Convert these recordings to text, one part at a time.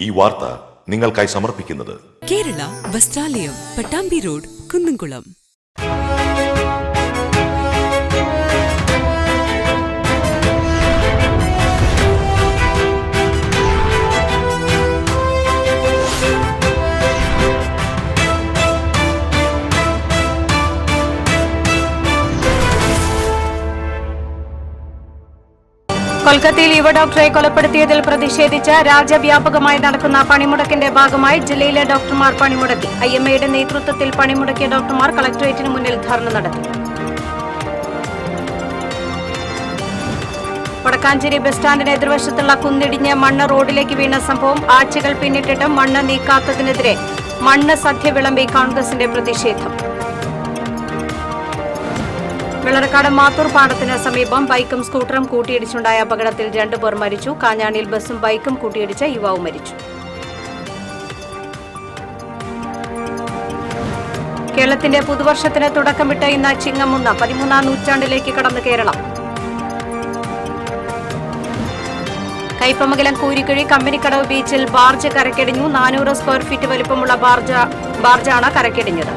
ഈ വാർത്ത നിങ്ങൾക്കായി സമർപ്പിക്കുന്നത് കേരള വസ്ത്രാലയം, പട്ടാമ്പി റോഡ്, കുന്നംകുളം. കൊൽക്കത്തയിൽ യുവ ഡോക്ടറെ കൊലപ്പെടുത്തിയതിൽ പ്രതിഷേധിച്ച് രാജ്യവ്യാപകമായി നടക്കുന്ന പണിമുടക്കിന്റെ ഭാഗമായി ജില്ലയിലെ ഡോക്ടർമാർ പണിമുടക്കി. IMAയുടെ നേതൃത്വത്തിൽ പണിമുടക്കിയ ഡോക്ടർമാർ കളക്ടറേറ്റിന് മുന്നിൽ ധർണ നടത്തി. വടക്കാഞ്ചേരി ബസ് സ്റ്റാൻഡിന് എതിർവശത്തുള്ള കുന്നിടിഞ്ഞ് മണ്ണ് റോഡിലേക്ക് വീണ സംഭവം ആഴ്ചകൾ പിന്നിട്ടിട്ടും മണ്ണ് നീക്കാത്തതിനെതിരെ മണ്ണ് സദ്യ വിളമ്പി കോൺഗ്രസിന്റെ പ്രതിഷേധം. വെള്ളറക്കാട് മാത്തൂർ പാടത്തിന് സമീപം ബൈക്കും സ്കൂട്ടറും കൂട്ടിയിടിച്ചുണ്ടായ അപകടത്തിൽ 2 പേർ മരിച്ചു. കാഞ്ഞാണിയിൽ ബസും ബൈക്കും കൂട്ടിയിടിച്ച യുവാവ് മരിച്ചു. കേരളത്തിന്റെ പുതുവർഷത്തിന് തുടക്കമിട്ട് ഇന്ന് ചിങ്ങമുന്ന 13ാം നൂറ്റാണ്ടിലേക്ക് കടന്ന് കേരളം. കയ്പമംഗലം കൂരിക്കുഴി കമ്പനിക്കടവ് ബീച്ചിൽ ബാർജ് കരക്കിടിഞ്ഞു. 400 സ്ക്വയർ ഫീറ്റ് വലിപ്പമുള്ള ബാർജാണ് കരക്കിടിഞ്ഞത്.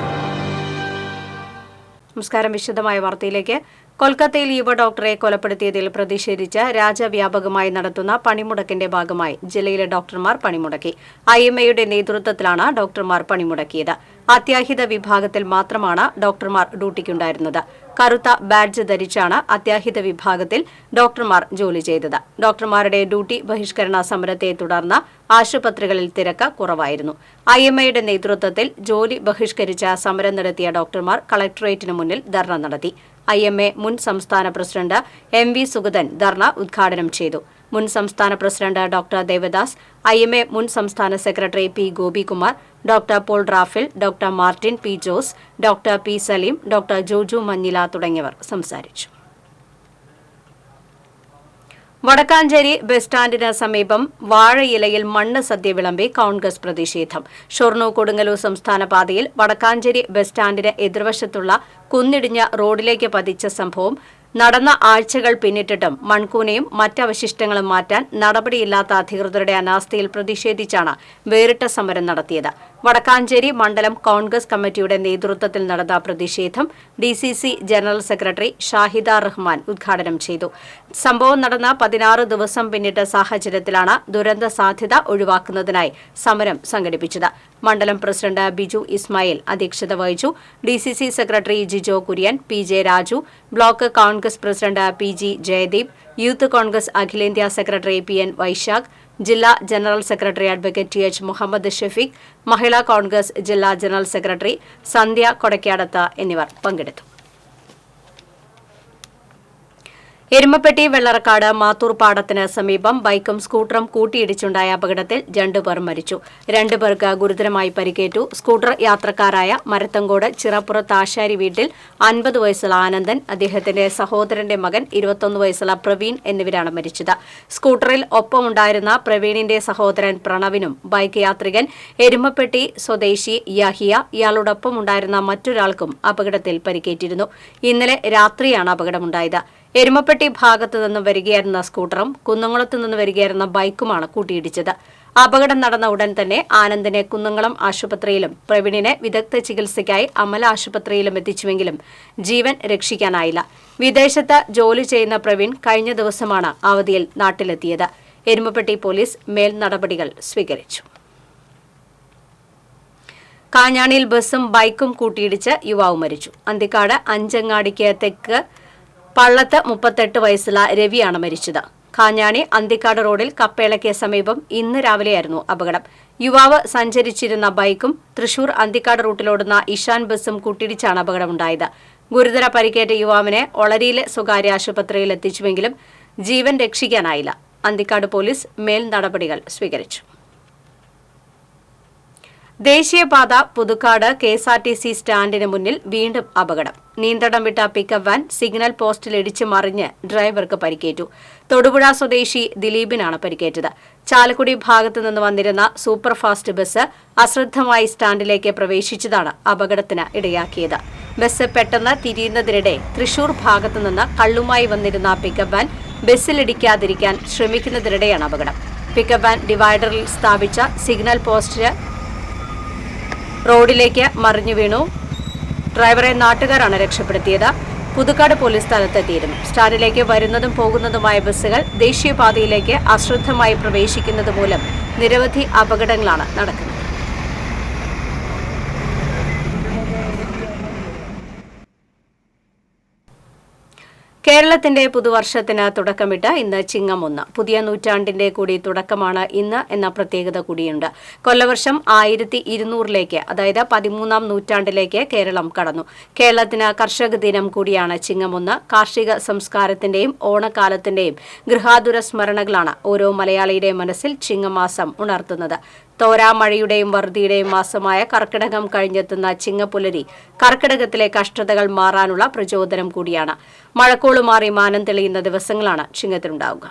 നമസ്കാരം. വിശദമായ വാർത്തയിലേക്ക്. കൊൽക്കത്തയിൽ യുവ ഡോക്ടറെ കൊലപ്പെടുത്തിയതിൽ പ്രതിഷേധിച്ച് രാജ്യവ്യാപകമായി നടത്തുന്ന പണിമുടക്കിന്റെ ഭാഗമായി ജില്ലയിലെ ഡോക്ടർമാർ പണിമുടക്കി. IMAയുടെ നേതൃത്വത്തിലാണ് ഡോക്ടർമാർ പണിമുടക്കിയത്. അത്യാഹിത വിഭാഗത്തിൽ മാത്രമാണ് ഡോക്ടർമാർ ഡ്യൂട്ടിക്കുണ്ടായിരുന്നത്. കറുത്ത ബാഡ്ജ് ധരിച്ചാണ് അത്യാഹിത വിഭാഗത്തിൽ ഡോക്ടർമാർ ജോലി ചെയ്തത്. ഡോക്ടർമാരുടെ ഡ്യൂട്ടി ബഹിഷ്കരണ സമരത്തെ തുടർന്ന് ആശുപത്രികളിൽ തിരക്ക് കുറവായിരുന്നു. IMAയുടെ നേതൃത്വത്തിൽ ജോലി ബഹിഷ്കരിച്ച സമരം നടത്തിയ ഡോക്ടർമാർ കളക്ടറേറ്റിന് മുന്നിൽ ധർണ നടത്തി. IMA മുൻ സംസ്ഥാന പ്രസിഡന്റ് MV സുഗതൻ ധർണ ഉദ്ഘാടനം ചെയ്തു. മുൻ സംസ്ഥാന പ്രസിഡന്റ് ഡോക്ടർ ദേവദാസ്, IMA മുൻ സംസ്ഥാന secretary P. Gopikumar, doctor Paul Raphael, doctor Martin P. Jose, doctor P. Saleem, doctor Joju Manjila തുടങ്ങിയവർ സംസാരിച്ചു. വടക്കാഞ്ചേരി ബസ് സ്റ്റാൻഡിന് സമീപം വാഴയിലയിൽ മണ്ണ് സദ്യ വിളമ്പി കോൺഗ്രസ് പ്രതിഷേധം. ഷൊർണൂർ കൊടുങ്ങല്ലൂർ സംസ്ഥാന പാതയിൽ വടക്കാഞ്ചേരി ബസ് സ്റ്റാൻഡിന് എതിർവശത്തുള്ള കുന്നിടിഞ്ഞ റോഡിലേക്ക് പതിച്ച സംഭവം നടന്ന ആഴ്ചകൾ പിന്നിട്ടിട്ടും മൺകൂനയും മറ്റവശിഷ്ടങ്ങളും മാറ്റാൻ നടപടിയില്ലാത്ത അധികൃതരുടെ അനാസ്ഥയിൽ പ്രതിഷേധിച്ചാണ് വേറിട്ട സമരം നടത്തിയത്. വടക്കാഞ്ചേരി മണ്ഡലം കോൺഗ്രസ് കമ്മിറ്റിയുടെ നേതൃത്വത്തിൽ നടന്ന പ്രതിഷേധം DCC general secretary Shahida Rahman ഉദ്ഘാടനം ചെയ്തു. സംഭവം നടന്ന 16 ദിവസം പിന്നിട്ട സാഹചര്യത്തിലാണ് ദുരന്ത സാധ്യത ഒഴിവാക്കുന്നതിനായി സമരം സംഘടിപ്പിച്ചത്. മണ്ഡലം പ്രസിഡന്റ് ബിജു ഇസ്മായിൽ അധ്യക്ഷത വഹിച്ചു. DCC secretary Jijo Kurian, PJ Raju, block Congress president PG Jayadeep, youth Congress അഖിലേന്ത്യാ സെക്രട്ടറി PN വൈശാഖ്, ജില്ലാ general secretary advocate TH Muhammad Shafeeq, Mahila Congress ജില്ലാ ജനറൽ സെക്രട്ടറി സന്ധ്യ കൊടക്കാടത്ത് എന്നിവർ പങ്കെടുത്തു. എരുമപ്പെട്ടി വെള്ളറക്കാട് മാത്തൂർ പാടത്തിന് സമീപം ബൈക്കും സ്കൂട്ടറും കൂട്ടിയിടിച്ചുണ്ടായ അപകടത്തിൽ 2 പേർ മരിച്ചു. 2 പേർക്ക് ഗുരുതരമായി പരിക്കേറ്റു. സ്കൂട്ടർ യാത്രക്കാരായ മരത്തങ്കോട് ചിറപ്പുറത്ത് ആശാരി വീട്ടിൽ 50 വയസ്സുള്ള ആനന്ദൻ, അദ്ദേഹത്തിന്റെ സഹോദരന്റെ മകൻ 21 വയസ്സുള്ള പ്രവീൺ എന്നിവരാണ് മരിച്ചത്. സ്കൂട്ടറിൽ ഒപ്പമുണ്ടായിരുന്ന പ്രവീണിന്റെ സഹോദരൻ പ്രണവിനും ബൈക്ക് യാത്രികൻ എരുമപ്പെട്ടി സ്വദേശി യഹിയ ഇയാളോടൊപ്പം ഉണ്ടായിരുന്ന മറ്റൊരാൾക്കും അപകടത്തിൽ പരിക്കേറ്റിരുന്നു. ഇന്നലെ രാത്രിയാണ് അപകടമുണ്ടായത്. എരുമപ്പെട്ടി ഭാഗത്തു നിന്നും വരികയായിരുന്ന സ്കൂട്ടറും കുന്നംകുളത്തു നിന്ന് വരികയായിരുന്ന ബൈക്കുമാണ് കൂട്ടിയിടിച്ചത്. അപകടം നടന്ന ഉടൻ തന്നെ ആനന്ദിനെ കുന്നംകുളം ആശുപത്രിയിലും പ്രവീണിനെ വിദഗ്ധ ചികിത്സയ്ക്കായി അമല ആശുപത്രിയിലും എത്തിച്ചുവെങ്കിലും ജീവൻ രക്ഷിക്കാനായില്ല. വിദേശത്ത് ജോലി ചെയ്യുന്ന പ്രവീൺ കഴിഞ്ഞ ദിവസമാണ് അവധിയിൽ നാട്ടിലെത്തിയത്. എരുമപ്പെട്ടി പോലീസ് മേൽ നടപടികൾ സ്വീകരിച്ചു. കാഞ്ഞാണിയിൽ ബസും ബൈക്കും കൂട്ടിയിടിച്ച് യുവാവ് മരിച്ചു. അന്തിക്കാട് അഞ്ചങ്ങാടിക്ക് തെക്ക് പള്ളത്ത് 38 വയസ്സുള്ള രവിയാണ് മരിച്ചത്. കാഞ്ഞാണി അന്തിക്കാട് റോഡിൽ കപ്പേളയ്ക്ക് സമീപം ഇന്ന് രാവിലെയായിരുന്നു അപകടം. യുവാവ് സഞ്ചരിച്ചിരുന്ന ബൈക്കും തൃശൂർ അന്തിക്കാട് റൂട്ടിലോടുന്ന ഇഷാൻ ബസും കൂട്ടിയിടിച്ചാണ് അപകടമുണ്ടായത്. ഗുരുതര പരിക്കേറ്റ യുവാവിനെ ഒളരിയിലെ സ്വകാര്യ ആശുപത്രിയിൽ എത്തിച്ചുവെങ്കിലും ജീവൻ രക്ഷിക്കാനായില്ല. അന്തിക്കാട് പോലീസ് മേൽ നടപടികൾ സ്വീകരിച്ചു. ദേശീയപാത പുതുക്കാട് KSRTC സ്റ്റാൻഡിന് മുന്നിൽ വീണ്ടും അപകടം. നിയന്ത്രണം വിട്ട പിക്കപ്പ് വാൻ സിഗ്നൽ പോസ്റ്റിൽ ഇടിച്ച് മറിഞ്ഞ് ഡ്രൈവർക്ക് പരിക്കേറ്റു. തൊടുപുഴ സ്വദേശി ദിലീപിനാണ് പരിക്കേറ്റത്. ചാലക്കുടി ഭാഗത്തു നിന്ന് വന്നിരുന്ന സൂപ്പർഫാസ്റ്റ് ബസ് അശ്രദ്ധമായി സ്റ്റാൻഡിലേക്ക് പ്രവേശിച്ചതാണ് അപകടത്തിന് ഇടയാക്കിയത്. ബസ് പെട്ടെന്ന് തിരിയുന്നതിനിടെ തൃശൂർ ഭാഗത്തുനിന്ന് കള്ളുമായി വന്നിരുന്ന പിക്കപ്പ് വാൻ ബസ്സിലിടിക്കാതിരിക്കാൻ ശ്രമിക്കുന്നതിനിടെയാണ് അപകടം. പിക്കപ്പ് ആൻഡ് ഡിവൈഡറിൽ സ്ഥാപിച്ച സിഗ്നൽ പോസ്റ്റ് റോഡിലേക്ക് മറിഞ്ഞു വീണു. ഡ്രൈവറെ നാട്ടുകാരാണ് രക്ഷപ്പെടുത്തിയത്. പുതുക്കാട് പോലീസ് സ്ഥലത്തെത്തിയിരുന്നു. സ്റ്റാൻഡിലേക്ക് വരുന്നതും പോകുന്നതുമായ ബസ്സുകൾ ദേശീയപാതയിലേക്ക് അശ്രദ്ധമായി പ്രവേശിക്കുന്നത് മൂലം നിരവധി അപകടങ്ങളാണ് നടക്കുന്നത്. കേരളത്തിന്റെ പുതുവർഷത്തിന് തുടക്കമിട്ട് ഇന്ന് ചിങ്ങം 1. പുതിയ നൂറ്റാണ്ടിന്റെ കൂടി തുടക്കമാണ് ഇന്ന് എന്ന പ്രത്യേകത കൂടിയുണ്ട്. കൊല്ലവർഷം 1200 അതായത് 13ാം നൂറ്റാണ്ടിലേക്ക് കേരളം കടന്നു. കേരളത്തിന് കർഷക ദിനം കൂടിയാണ് ചിങ്ങം 1. കാർഷിക സംസ്കാരത്തിന്റെയും ഓണക്കാലത്തിന്റെയും ഗൃഹാതുര സ്മരണകളാണ് ഓരോ മലയാളിയുടെ മനസ്സിൽ ചിങ്ങമാസം ഉണർത്തുന്നത്. തോരാമഴയുടെയും വറുതിയുടെയും മാസമായ കർക്കിടകം കഴിഞ്ഞെത്തുന്ന ചിങ്ങപ്പുലരി കർക്കിടകത്തിലെ കഷ്ടതകൾ മാറാനുള്ള പ്രചോദനം കൂടിയാണ്. മഴക്കോള് മാറി മാനം തെളിയുന്ന ദിവസങ്ങളാണ് ചിങ്ങത്തിലുണ്ടാവുക.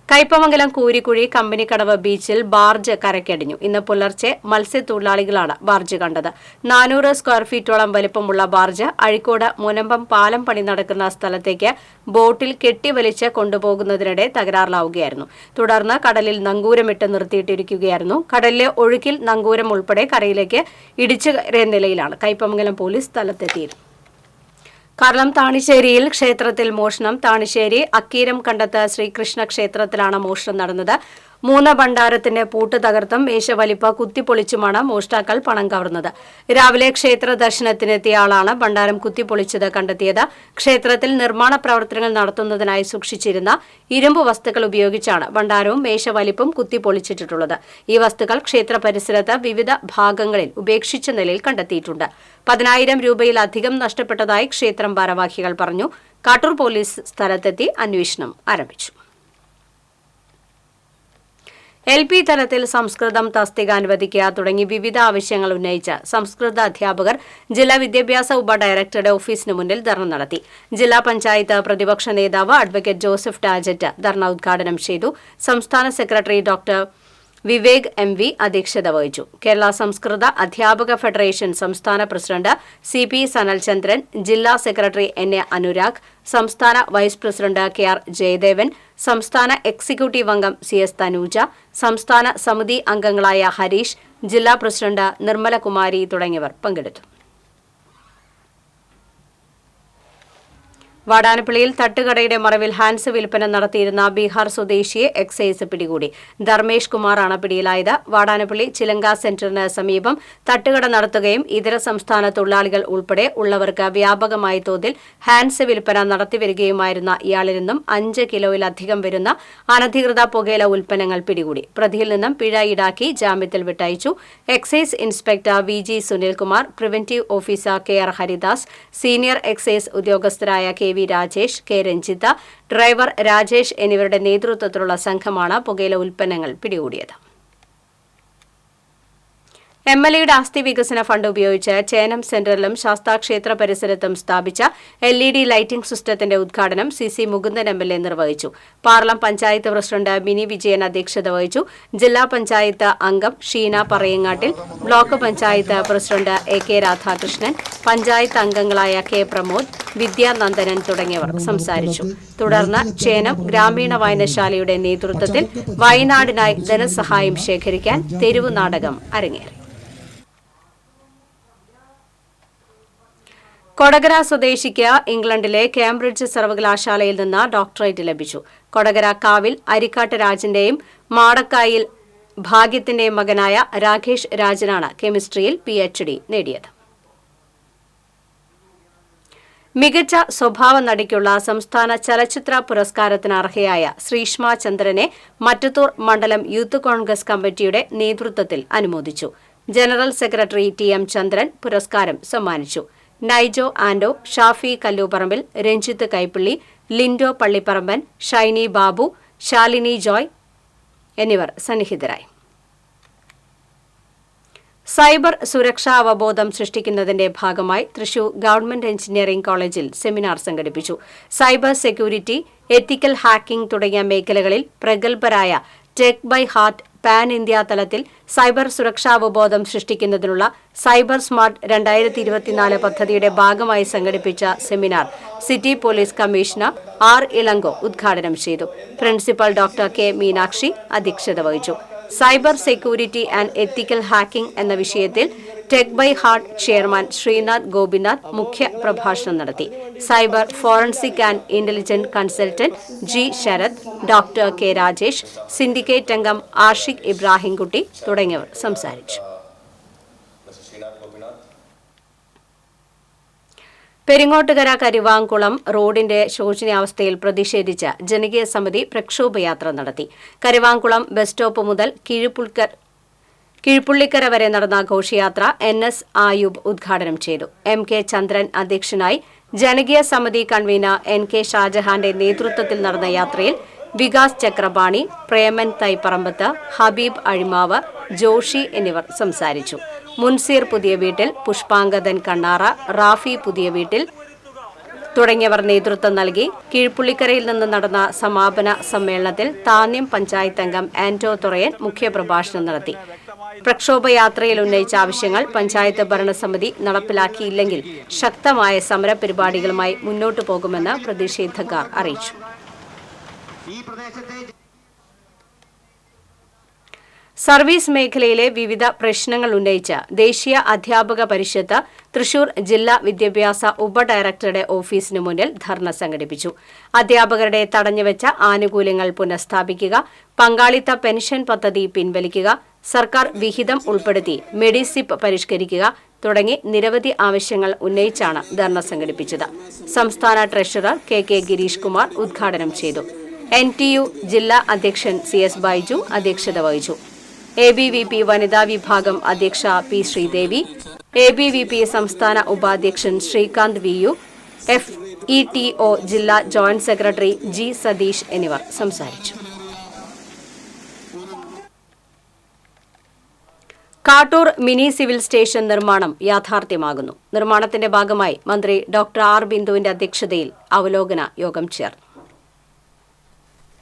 കയ്പമംഗലം കൂരിക്കുഴി കമ്പനിക്കടവ് ബീച്ചിൽ ബാർജ് കരക്കടിഞ്ഞു. ഇന്ന് പുലർച്ചെ മത്സ്യത്തൊഴിലാളികളാണ് ബാർജ് കണ്ടത്. 400 സ്ക്വയർ ഫീറ്റോളം വലിപ്പമുള്ള ബാർജ് അഴീക്കോട് മുനമ്പം പാലം പണി നടക്കുന്ന സ്ഥലത്തേക്ക് ബോട്ടിൽ കെട്ടിവലിച്ച് കൊണ്ടുപോകുന്നതിനിടെ തകരാറിലാവുകയായിരുന്നു. തുടർന്ന് കടലിൽ നങ്കൂരമിട്ട് നിർത്തിയിട്ടിരിക്കുകയായിരുന്നു. കടലിലെ ഒഴുക്കിൽ നങ്കൂരം ഉൾപ്പെടെ കരയിലേക്ക് ഇടിച്ചു കയറിയ നിലയിലാണ്. കയ്പമംഗലം പോലീസ് സ്ഥലത്തെത്തിയിരുന്നു. കാരണം താണിശ്ശേരിയിൽ ക്ഷേത്രത്തിൽ മോഷണം. താണിശ്ശേരി അക്കീരം കണ്ടത്ത് ശ്രീകൃഷ്ണ ക്ഷേത്രത്തിലാണ് മോഷണം നടന്നത്. 3 ഭണ്ഡാരത്തിന്റെ പൂട്ട് തകർത്തും മേശവലിപ്പ കുത്തിപ്പൊളിച്ചുമാണ് മോഷ്ടാക്കൾ പണം കവർന്നത്. രാവിലെ ക്ഷേത്ര ദർശനത്തിനെത്തിയ ആളാണ് ഭണ്ഡാരം കുത്തിപ്പൊളിച്ചത് കണ്ടെത്തിയത്. ക്ഷേത്രത്തിൽ നിർമ്മാണ പ്രവർത്തനങ്ങൾ നടത്തുന്നതിനായി സൂക്ഷിച്ചിരുന്ന ഇരുമ്പ് വസ്തുക്കൾ ഉപയോഗിച്ചാണ് ഭണ്ഡാരവും മേശവലിപ്പും കുത്തിപ്പൊളിച്ചിട്ടുള്ളത്. ഈ വസ്തുക്കൾ ക്ഷേത്ര പരിസരത്ത് വിവിധ ഭാഗങ്ങളിൽ ഉപേക്ഷിച്ച നിലയിൽ കണ്ടെത്തിയിട്ടുണ്ട്. 10,000 രൂപയിലധികം നഷ്ടപ്പെട്ടതായി ക്ഷേത്രം ഭാരവാഹികൾ പറഞ്ഞു. കാട്ടൂർ പോലീസ് സ്ഥലത്തെത്തി അന്വേഷണം ആരംഭിച്ചു. LP തലത്തിൽ സംസ്കൃതം തസ്തിക അനുവദിക്കുക തുടങ്ങി വിവിധ ആവശ്യങ്ങൾ ഉന്നയിച്ച് സംസ്കൃത അധ്യാപകർ ജില്ലാ വിദ്യാഭ്യാസ ഉപഡയറക്ടറുടെ ഓഫീസിന് മുന്നിൽ ധർണ നടത്തി. ജില്ലാ പഞ്ചായത്ത് പ്രതിപക്ഷ നേതാവ് അഡ്വക്കേറ്റ് ജോസഫ് ടാജറ്റ് ധർണ ഉദ്ഘാടനം ചെയ്തു. സംസ്ഥാന സെക്രട്ടറി ഡോക്ടർ വിവേക് MV അധ്യക്ഷത വഹിച്ചു. കേരള സംസ്കൃത അധ്യാപക ഫെഡറേഷൻ സംസ്ഥാന പ്രസിഡന്റ് CP സനൽചന്ദ്രൻ, ജില്ലാ സെക്രട്ടറി NA അനുരാഗ്, സംസ്ഥാന വൈസ് പ്രസിഡന്റ് KR ജയദേവൻ, സംസ്ഥാന എക്സിക്യൂട്ടീവ് അംഗം CS തനൂജ, സംസ്ഥാന സമിതി അംഗങ്ങളായ ഹരീഷ്, ജില്ലാ പ്രസിഡന്റ് നിർമ്മലകുമാരി തുടങ്ങിയവർ പങ്കെടുത്തു. വാടാനപ്പള്ളിയിൽ തട്ടുകടയുടെ മറവിൽ ഹാൻസ് വിൽപ്പന നടത്തിയിരുന്ന ബീഹാർ സ്വദേശിയെ എക്സൈസ് പിടികൂടി. ധർമ്മേഷ് കുമാറാണ് പിടിയിലായത്. വാടാനപ്പള്ളി ചിലങ്ക സെന്ററിന് സമീപം തട്ടുകട നടത്തുകയും ഇതര സംസ്ഥാന തൊഴിലാളികൾ ഉൾപ്പെടെ ഉള്ളവർക്ക് വ്യാപകമായ തോതിൽ ഹാൻസ് വിൽപ്പന നടത്തിവരികയുമായിരുന്ന ഇയാളിൽ നിന്നും 5 കിലോയിലധികം വരുന്ന അനധികൃത പുകയില ഉൽപ്പന്നങ്ങൾ പിടികൂടി. പ്രതിയിൽ നിന്നും പിഴ ഈടാക്കി ജാമ്യത്തിൽ വിട്ടയച്ചു. Excise inspector VG Sunilkumar, preventive officer KR Haridas, senior excise ഉദ്യോഗസ്ഥരായ KV Rajesh, K Ranjitha, driver Rajesh എന്നിവരുടെ നേതൃത്വത്തിലുള്ള സംഘമാണ് പുകയില ഉൽപ്പന്നങ്ങൾ പിടികൂടിയത്. MLAയുടെ ആസ്തി വികസന ഫണ്ട് ഉപയോഗിച്ച് ചേനം സെന്ററിലും ശാസ്താക്ഷേത്ര പരിസരത്തും സ്ഥാപിച്ച LED ലൈറ്റിംഗ് സിസ്റ്റത്തിന്റെ ഉദ്ഘാടനം CC മുകുന്ദൻ MLA നിർവഹിച്ചു. പാർലം പഞ്ചായത്ത് പ്രസിഡന്റ് മിനി വിജയൻ അധ്യക്ഷത വഹിച്ചു. ജില്ലാ പഞ്ചായത്ത് അംഗം Sheena Parayangattil, block panchayat president AK Radhakrishnan, panchayat അംഗങ്ങളായ K പ്രമോദ്, വിദ്യാനന്ദനൻ തുടങ്ങിയവർ സംസാരിച്ചു. തുടർന്ന് ചേനം ഗ്രാമീണ വായനശാലയുടെ നേതൃത്വത്തിൽ വയനാടിനായി ധനസഹായം ശേഖരിക്കാൻ തെരുവു നാടകം അരങ്ങേറി. കൊടകര സ്വദേശിക്ക് ഇംഗ്ലണ്ടിലെ കേംബ്രിഡ്ജ് സർവകലാശാലയിൽ നിന്ന് ഡോക്ടറേറ്റ് ലഭിച്ചു. കൊടകര കാവിൽ അരിക്കാട്ട് രാജന്റെയും മാടക്കായിൽ ഭാഗ്യത്തിന്റെയും മകനായ രാകേഷ് രാജനാണ് കെമിസ്ട്രിയിൽ PhD നേടിയത്. മികച്ച സ്വഭാവ നടിക്കുള്ള സംസ്ഥാന ചലച്ചിത്ര പുരസ്കാരത്തിന് അർഹയായ ശ്രീഷ്മ ചന്ദ്രനെ മറ്റത്തൂർ മണ്ഡലം യൂത്ത് കോൺഗ്രസ് കമ്മിറ്റിയുടെ നേതൃത്വത്തിൽ അനുമോദിച്ചു. ജനറൽ സെക്രട്ടറി TM ചന്ദ്രൻ പുരസ്കാരം സമ്മാനിച്ചു. നൈജോ ആൻഡോ, ഷാഫി കല്ലൂപ്പറമ്പിൽ, രഞ്ജിത്ത് കൈപ്പിള്ളി, ലിൻഡോ പള്ളിപ്പറമ്പൻ, ഷൈനി ബാബു, ശാലിനി ജോയ് എന്നിവർ സന്നിഹിതരായി. സൈബർ സുരക്ഷാ അവബോധം സൃഷ്ടിക്കുന്നതിന്റെ ഭാഗമായി തൃശൂർ ഗവൺമെന്റ് എഞ്ചിനീയറിംഗ് കോളേജിൽ സെമിനാർ സംഘടിപ്പിച്ചു. സൈബർ സെക്യൂരിറ്റി, എത്തിക്കൽ ഹാക്കിംഗ് തുടങ്ങിയ മേഖലകളിൽ പ്രഗത്ഭരായ tech by heart pan India തലത്തിൽ സൈബർ സുരക്ഷാവബോധം സൃഷ്ടിക്കുന്നതിനുള്ള സൈബർ സ്മാർട്ട് 2024 പദ്ധതിയുടെ ഭാഗമായി സംഘടിപ്പിച്ച seminar city police commissioner R Ilango ഉദ്ഘാടനം ചെയ്തു. പ്രിൻസിപ്പൽ ഡോക്ടർ കെ മീനാക്ഷി അധ്യക്ഷത വഹിച്ചു. Cyber security and ethical hacking എന്ന വിഷയത്തിൽ tech by heart chairman Sreenath Gopinath മുഖ്യ പ്രഭാഷണം നടത്തി. Cyber forensic and intelligent consultant G Sarath, doctor K Rajesh, syndicate അംഗം ആഷിഖ് ഇബ്രാഹിംകുട്ടി തുടങ്ങിയവർ സംസാരിച്ചു. പെരിങ്ങോട്ടുകര കരിവാങ്കുളം റോഡിന്റെ ശോചനീയാവസ്ഥയിൽ പ്രതിഷേധിച്ച് ജനകീയ സമിതി പ്രക്ഷോഭയാത്ര നടത്തി. കരിവാങ്കുളം ബസ് സ്റ്റോപ്പ് മുതൽ കീഴ്പുള്ളിക്കര വരെ നടന്ന ഘോഷയാത്ര NS ആയൂബ് ഉദ്ഘാടനം ചെയ്തു. MK ചന്ദ്രൻ അധ്യക്ഷനായി. ജനകീയ സമിതി കൺവീനർ NK ഷാജഹാന്റെ നേതൃത്വത്തിൽ നടന്ന യാത്രയിൽ വികാസ് ചക്രപാണി, പ്രേമൻ തൈപ്പറമ്പത്ത്, ഹബീബ് അഴിമാവ്, ജോഷി എന്നിവർ സംസാരിച്ചു. മുൻസീർ പുതിയ വീട്ടിൽ, പുഷ്പാങ്കദൻ കണ്ണാറ, റാഫി പുതിയ വീട്ടിൽ തുടങ്ങിയവർ നേതൃത്വം നൽകി. കീഴ്പുള്ളിക്കരയിൽ നിന്ന് നടന്ന സമാപന സമ്മേളനത്തിൽ താന്യം പഞ്ചായത്ത് അംഗം ആന്റോ തുറയൻ മുഖ്യപ്രഭാഷണം നടത്തി. പ്രക്ഷോഭയാത്രയിൽ ഉന്നയിച്ച ആവശ്യങ്ങൾ പഞ്ചായത്ത് ഭരണസമിതി നടപ്പിലാക്കിയില്ലെങ്കിൽ ശക്തമായ സമരപരിപാടികളുമായി മുന്നോട്ടു പോകുമെന്ന് പ്രതിഷേധക്കാർ അറിയിച്ചു. സർവീസ് മേഖലയിലെ വിവിധ പ്രശ്നങ്ങൾ ഉന്നയിച്ച് ദേശീയ അധ്യാപക പരിഷത്ത് തൃശൂർ ജില്ലാ വിദ്യാഭ്യാസ ഉപഡയറക്ടറുടെ ഓഫീസിനു മുന്നിൽ ധർണ സംഘടിപ്പിച്ചു. അധ്യാപകരുടെ തടഞ്ഞുവെച്ച ആനുകൂല്യങ്ങൾ പുനഃസ്ഥാപിക്കുക, പങ്കാളിത്ത പെൻഷൻ പദ്ധതി പിൻവലിക്കുക, സർക്കാർ വിഹിതം ഉൾപ്പെടുത്തി മെഡിസിപ്പ് പരിഷ്കരിക്കുക തുടങ്ങി നിരവധി ആവശ്യങ്ങൾ ഉന്നയിച്ചാണ് ധർണ സംഘടിപ്പിച്ചത്. സംസ്ഥാന ട്രഷറർ KK ഗിരീഷ് കുമാർ ഉദ്ഘാടനം ചെയ്തു. NTU ജില്ലാ അധ്യക്ഷൻ CS ബൈജു അധ്യക്ഷത വഹിച്ചു. ABVP വനിതാ വിഭാഗം അധ്യക്ഷ P ശ്രീദേവി, ABVP സംസ്ഥാന ഉപാധ്യക്ഷൻ ശ്രീകാന്ത് VU, FETO ജില്ലാ ജോയിന്റ് സെക്രട്ടറി G സതീഷ് എന്നിവർ സംസാരിച്ചു. കാട്ടൂർ മിനി സിവിൽ സ്റ്റേഷൻ നിർമ്മാണം യാഥാർത്ഥ്യമാകുന്നു. നിർമ്മാണത്തിന്റെ ഭാഗമായി മന്ത്രി ഡോക്ടർ ആർ ബിന്ദുവിന്റെ അധ്യക്ഷതയിൽ അവലോകന യോഗം ചേർന്നു.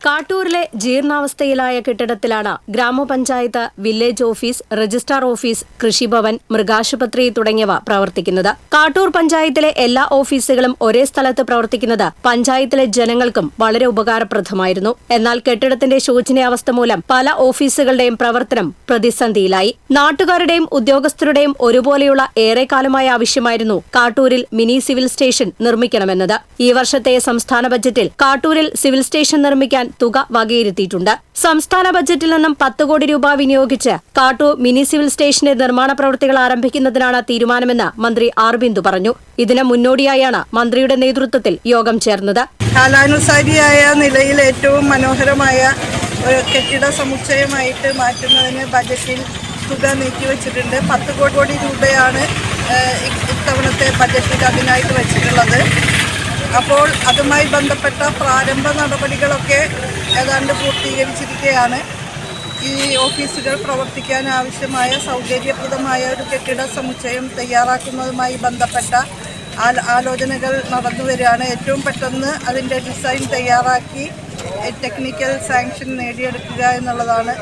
കാട്ടൂരിലെ ജീർണാവസ്ഥയിലായ കെട്ടിടത്തിലാണ് ഗ്രാമപഞ്ചായത്ത്, വില്ലേജ് ഓഫീസ്, രജിസ്ട്രാർ ഓഫീസ്, കൃഷിഭവൻ, മൃഗാശുപത്രി തുടങ്ങിയവ പ്രവർത്തിക്കുന്നത്. കാട്ടൂർ പഞ്ചായത്തിലെ എല്ലാ ഓഫീസുകളും ഒരേ സ്ഥലത്ത് പ്രവർത്തിക്കുന്നത് പഞ്ചായത്തിലെ ജനങ്ങൾക്കും വളരെ ഉപകാരപ്രദമായിരുന്നു. എന്നാൽ കെട്ടിടത്തിന്റെ ശോചനീയാവസ്ഥ മൂലം പല ഓഫീസുകളുടെയും പ്രവർത്തനം പ്രതിസന്ധിയിലായി. നാട്ടുകാരുടെയും ഉദ്യോഗസ്ഥരുടെയും ഒരുപോലെയുള്ള ഏറെക്കാലമായ ആവശ്യമായിരുന്നു കാട്ടൂരിൽ മിനി സിവിൽ സ്റ്റേഷൻ നിർമ്മിക്കണമെന്നത്. ഈ വർഷത്തെ സംസ്ഥാന ബജറ്റിൽ കാട്ടൂരിൽ സിവിൽ സ്റ്റേഷൻ നിർമ്മിക്കാൻ തുക വകയിരുത്തിയിട്ടുണ്ട്. സംസ്ഥാന ബജറ്റിൽ നിന്നും 10 കോടി രൂപ വിനിയോഗിച്ച് കാട്ടൂർ മിനി സിവിൽ സ്റ്റേഷന്റെ നിർമ്മാണ പ്രവൃത്തികൾ ആരംഭിക്കുന്നതിനാണ് തീരുമാനമെന്ന് മന്ത്രി ആർ ബിന്ദു പറഞ്ഞു. ഇതിന് മുന്നോടിയായാണ് മന്ത്രിയുടെ നേതൃത്വത്തിൽ യോഗം ചേർന്നത്. കാലാനുസാരിയായ നിലയിൽ ഏറ്റവും മനോഹരമായ ഒരു കെട്ടിട സമുച്ചയമായിട്ട് മാറ്റുന്നതിന് ബജറ്റിൽ തുക നീക്കിവെച്ചിട്ടുണ്ട്. 10 കോടി രൂപയാണ് ഇത്തവണത്തെ ബജറ്റിൽ അതിനായിട്ട് വെച്ചിട്ടുള്ളത്. അപ്പോൾ അതുമായി ബന്ധപ്പെട്ട പ്രാരംഭ നടപടികളൊക്കെ ഏതാണ്ട് പൂർത്തീകരിച്ചിരിക്കുകയാണ്. ഈ ഓഫീസുകൾ പ്രവർത്തിക്കാൻ ആവശ്യമായ സൗകര്യപ്രദമായ ഒരു കെട്ടിട സമുച്ചയം തയ്യാറാക്കുന്നതുമായി ബന്ധപ്പെട്ട ആലോചനകൾ നടന്നു വരികയാണ്. ഏറ്റവും പെട്ടെന്ന് അതിൻ്റെ ഡിസൈൻ തയ്യാറാക്കി ടെക്നിക്കൽ സാങ്ഷൻ നേടിയെടുക്കുക എന്നുള്ളതാണ്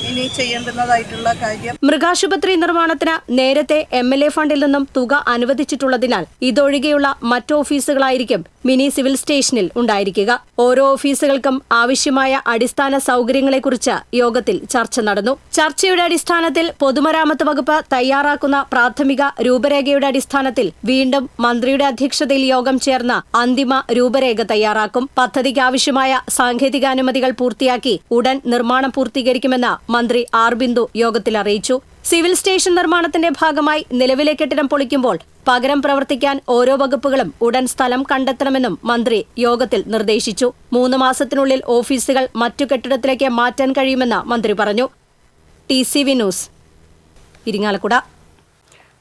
ഇനി ചെയ്യേണ്ടുന്നതായിട്ടുള്ള കാര്യം. മൃഗാശുപത്രി നിർമ്മാണത്തിന് നേരത്തെ MLA ഫണ്ടിൽ നിന്നും തുക അനുവദിച്ചിട്ടുള്ളതിനാൽ ഇതൊഴികെയുള്ള മറ്റ് ഓഫീസുകളായിരിക്കും മിനി സിവിൽ സ്റ്റേഷനിൽ ഉണ്ടായിരിക്കുക. ഓരോ ഓഫീസുകൾക്കും ആവശ്യമായ അടിസ്ഥാന സൗകര്യങ്ങളെക്കുറിച്ച് യോഗത്തിൽ ചർച്ച നടന്നു. ചർച്ചയുടെ അടിസ്ഥാനത്തിൽ പൊതുമരാമത്ത് വകുപ്പ് തയ്യാറാക്കുന്ന പ്രാഥമിക രൂപരേഖയുടെ അടിസ്ഥാനത്തിൽ വീണ്ടും മന്ത്രിയുടെ അധ്യക്ഷതയിൽ യോഗം ചേർന്ന് അന്തിമ രൂപരേഖ തയ്യാറാക്കും. പദ്ധതിക്ക് ആവശ്യമായ സാങ്കേതികാനുമതികൾ പൂർത്തിയാക്കി ഉടൻ നിർമ്മാണം പൂർത്തീകരിക്കുമെന്ന് മന്ത്രി ആർ ബിന്ദു യോഗത്തിൽ അറിയിച്ചു. സിവിൽ സ്റ്റേഷൻ നിർമ്മാണത്തിന്റെ ഭാഗമായി നിലവിലെ കെട്ടിടം പൊളിക്കുമ്പോൾ പകരം പ്രവർത്തിക്കാൻ ഓരോ വകുപ്പുകളും ഉടൻ സ്ഥലം കണ്ടെത്തണമെന്നും മന്ത്രി യോഗത്തിൽ നിർദ്ദേശിച്ചു. 3 മാസത്തിനുള്ളിൽ ഓഫീസുകൾ മറ്റു കെട്ടിടത്തിലേക്ക് മാറ്റാൻ കഴിയുമെന്ന് മന്ത്രി പറഞ്ഞു. TCV news, Irinjalakuda.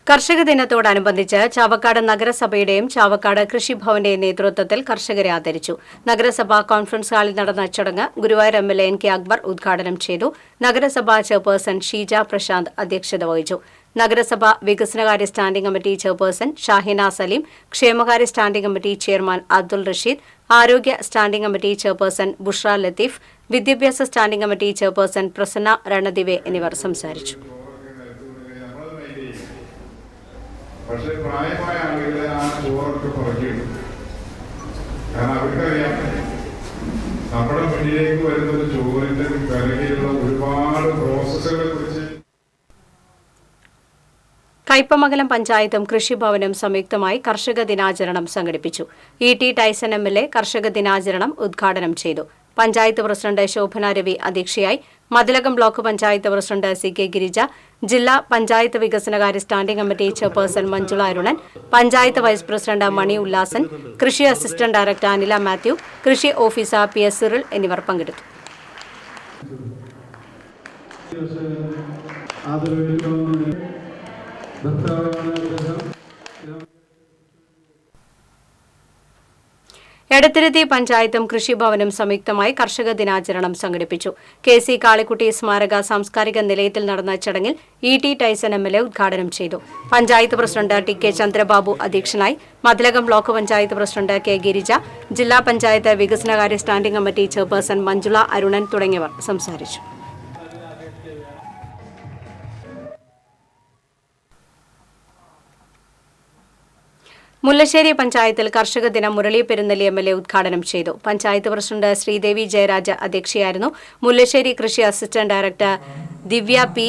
കർഷക ദിനത്തോടനുബന്ധിച്ച് ചാവക്കാട് നഗരസഭയുടെയും ചാവക്കാട് കൃഷിഭവന്റെയും നേതൃത്വത്തിൽ കർഷകരെ ആദരിച്ചു. നഗരസഭാ കോൺഫറൻസ് ഹാളിൽ നടന്ന ചടങ്ങ് ഗുരുവായൂർ MLA NK അക്ബർ ഉദ്ഘാടനം ചെയ്തു. നഗരസഭാ ചെയർപേഴ്സൺ ഷീജ പ്രശാന്ത് അധ്യക്ഷത വഹിച്ചു. നഗരസഭ വികസനകാര്യ standing committee chairperson Shahina Saleem, ക്ഷേമകാര്യ standing committee chairman Abdul Rasheed, ആരോഗ്യ standing committee chairperson Bushra Latheef, വിദ്യാഭ്യാസ standing committee chairperson Prasanna Ranadive എന്നിവർ സംസാരിച്ചു. പക്ഷേ പ്രായമായ ആളുകളെ ആ ചോറൊക്കെ പുറകിടും. കാരണം അവർക്കറിയാം നമ്മുടെ മുന്നിലേക്ക് വരുന്നത് ചോറിന്റെ പിറകിലുള്ള ഒരുപാട് പ്രോസസ്സുകളെ കുറിച്ച്. കയ്പമംഗലം പഞ്ചായത്തും കൃഷിഭവനും സംയുക്തമായി കർഷക ദിനാചരണം സംഘടിപ്പിച്ചു. ET ടൈസൺ MLA കർഷക ദിനാചരണം ഉദ്ഘാടനം ചെയ്തു. പഞ്ചായത്ത് പ്രസിഡന്റ് ശോഭന രവി അധ്യക്ഷയായി. Mathilakam block panchayat president CK Girija, ജില്ലാ പഞ്ചായത്ത് വികസനകാര്യ standing committee chairperson Manjula Arunan, panchayat vice president Mani Ullasan, കൃഷി അസിസ്റ്റന്റ് ഡയറക്ടർ അനില മാത്യു, കൃഷി ഓഫീസർ PS സിറിൽ എന്നിവർ പങ്കെടുത്തു. എടത്തിരുത്തി പഞ്ചായത്തും കൃഷിഭവനും സംയുക്തമായി കർഷക ദിനാചരണം സംഘടിപ്പിച്ചു. KC കാളിക്കുട്ടി സ്മാരക സാംസ്കാരിക നിലയത്തിൽ നടന്ന ചടങ്ങിൽ ET ടൈസൺ MLA ഉദ്ഘാടനം ചെയ്തു. പഞ്ചായത്ത് പ്രസിഡന്റ് TK ചന്ദ്രബാബു അധ്യക്ഷനായി. Mathilakam block panchayat president K Girija, ജില്ലാ പഞ്ചായത്ത് വികസനകാര്യ standing committee chairperson Manjula Arunan തുടങ്ങിയവർ സംസാരിച്ചു. മുല്ലശ്ശേരി പഞ്ചായത്തിൽ കർഷക ദിനം മുരളി പെരുന്നലി MLA ഉദ്ഘാടനം ചെയ്തു. പഞ്ചായത്ത് പ്രസിഡന്റ് ശ്രീദേവി ജയരാജ അധ്യക്ഷയായിരുന്നു. മുല്ലശ്ശേരി കൃഷി assistant director Divya P,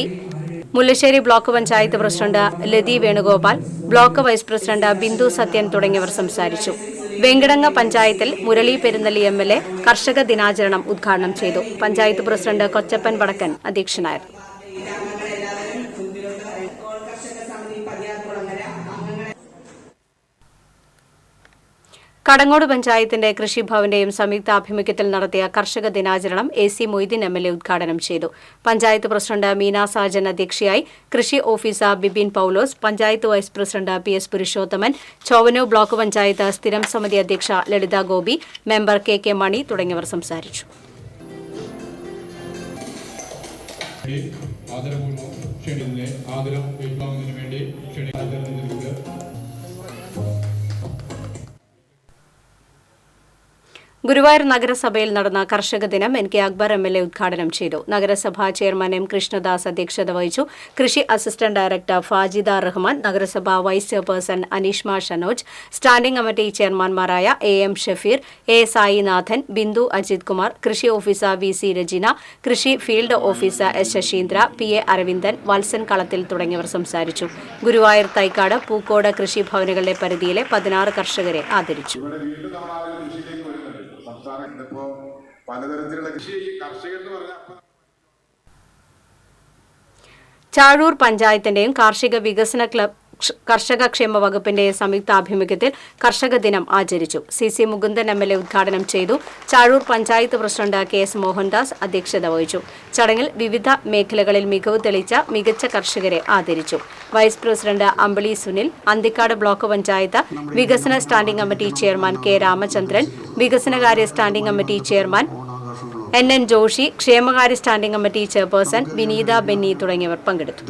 Mullassery block panchayat president Lathi Venugopal, block vice president Bindu Sathyan തുടങ്ങിയവർ സംസാരിച്ചു. വെങ്കിടങ്ങ പഞ്ചായത്തിൽ മുരളി പെരുന്നലി MLA കർഷക ദിനാചരണം ഉദ്ഘാടനം ചെയ്തു. പഞ്ചായത്ത് പ്രസിഡന്റ് കൊച്ചപ്പൻ വടക്കൻ അധ്യക്ഷനായിരുന്നു. കടങ്ങോട് പഞ്ചായത്തിന്റെ കൃഷിഭവന്റെയും സംയുക്താഭിമുഖ്യത്തിൽ നടത്തിയ കർഷക ദിനാചരണം AC മൊയ്തീൻ MLA ഉദ്ഘാടനം ചെയ്തു. പഞ്ചായത്ത് പ്രസിഡന്റ് മീന സാജൻ അധ്യക്ഷയായി. കൃഷി officer Bibin Paulose, panchayat vice president PS Purushothaman, Chovannur block panchayat സ്ഥിരം സമിതി അധ്യക്ഷ ലളിത ഗോപി, മെമ്പർ KK മണി തുടങ്ങിയവർ സംസാരിച്ചു. ഗുരുവായൂർ നഗരസഭയിൽ നടന്ന കർഷക ദിനം NK അക്ബർ MLA ഉദ്ഘാടനം ചെയ്തു. നഗരസഭാ ചെയർമാൻ M കൃഷ്ണദാസ് അധ്യക്ഷത വഹിച്ചു. കൃഷി അസിസ്റ്റന്റ് ഡയറക്ടർ ഫാജിദ റഹ്മാൻ, നഗരസഭാ vice chairperson Aneeshma Shanoj, standing committee ചെയർമാൻമാരായ AM ഷഫീർ, A സായിനാഥൻ, ബിന്ദു അജിത് കുമാർ, കൃഷി ഓഫീസർ VC രജിന, കൃഷി field officer S Saseendra, PA Aravindan, Valsan Kalathil തുടങ്ങിയവർ സംസാരിച്ചു. ഗുരുവായൂർ തൈക്കാട് പൂക്കോട് കൃഷിഭവനുകളുടെ പരിധിയിലെ 16 കർഷകരെ ആദരിച്ചു. പലതരത്തിലുള്ള കൃഷി കർഷകർ എന്ന് പറഞ്ഞാൽ ചാഴൂർ പഞ്ചായത്തിന്റെയും കാർഷിക വികസന ക്ലബ് കർഷക ക്ഷേമ വകുപ്പിന്റെയും സംയുക്താഭിമുഖ്യത്തിൽ കർഷക ദിനം ആചരിച്ചു. CC മുകുന്ദൻ MLA ഉദ്ഘാടനം ചെയ്തു. ചാഴൂർ പഞ്ചായത്ത് പ്രസിഡന്റ് KS മോഹൻദാസ് അധ്യക്ഷത വഹിച്ചു. ചടങ്ങിൽ വിവിധ മേഖലകളിൽ മികവ് തെളിയിച്ച മികച്ച കർഷകരെ ആദരിച്ചു. Vice president Ambili Sunil, Anthikad block panchayat വികസന standing committee chairman K Ramachandran, വികസനകാര്യ standing committee chairman NN Joshi, ക്ഷേമകാര്യ standing committee chairperson Vineetha Benny തുടങ്ങിയവർ പങ്കെടുത്തു.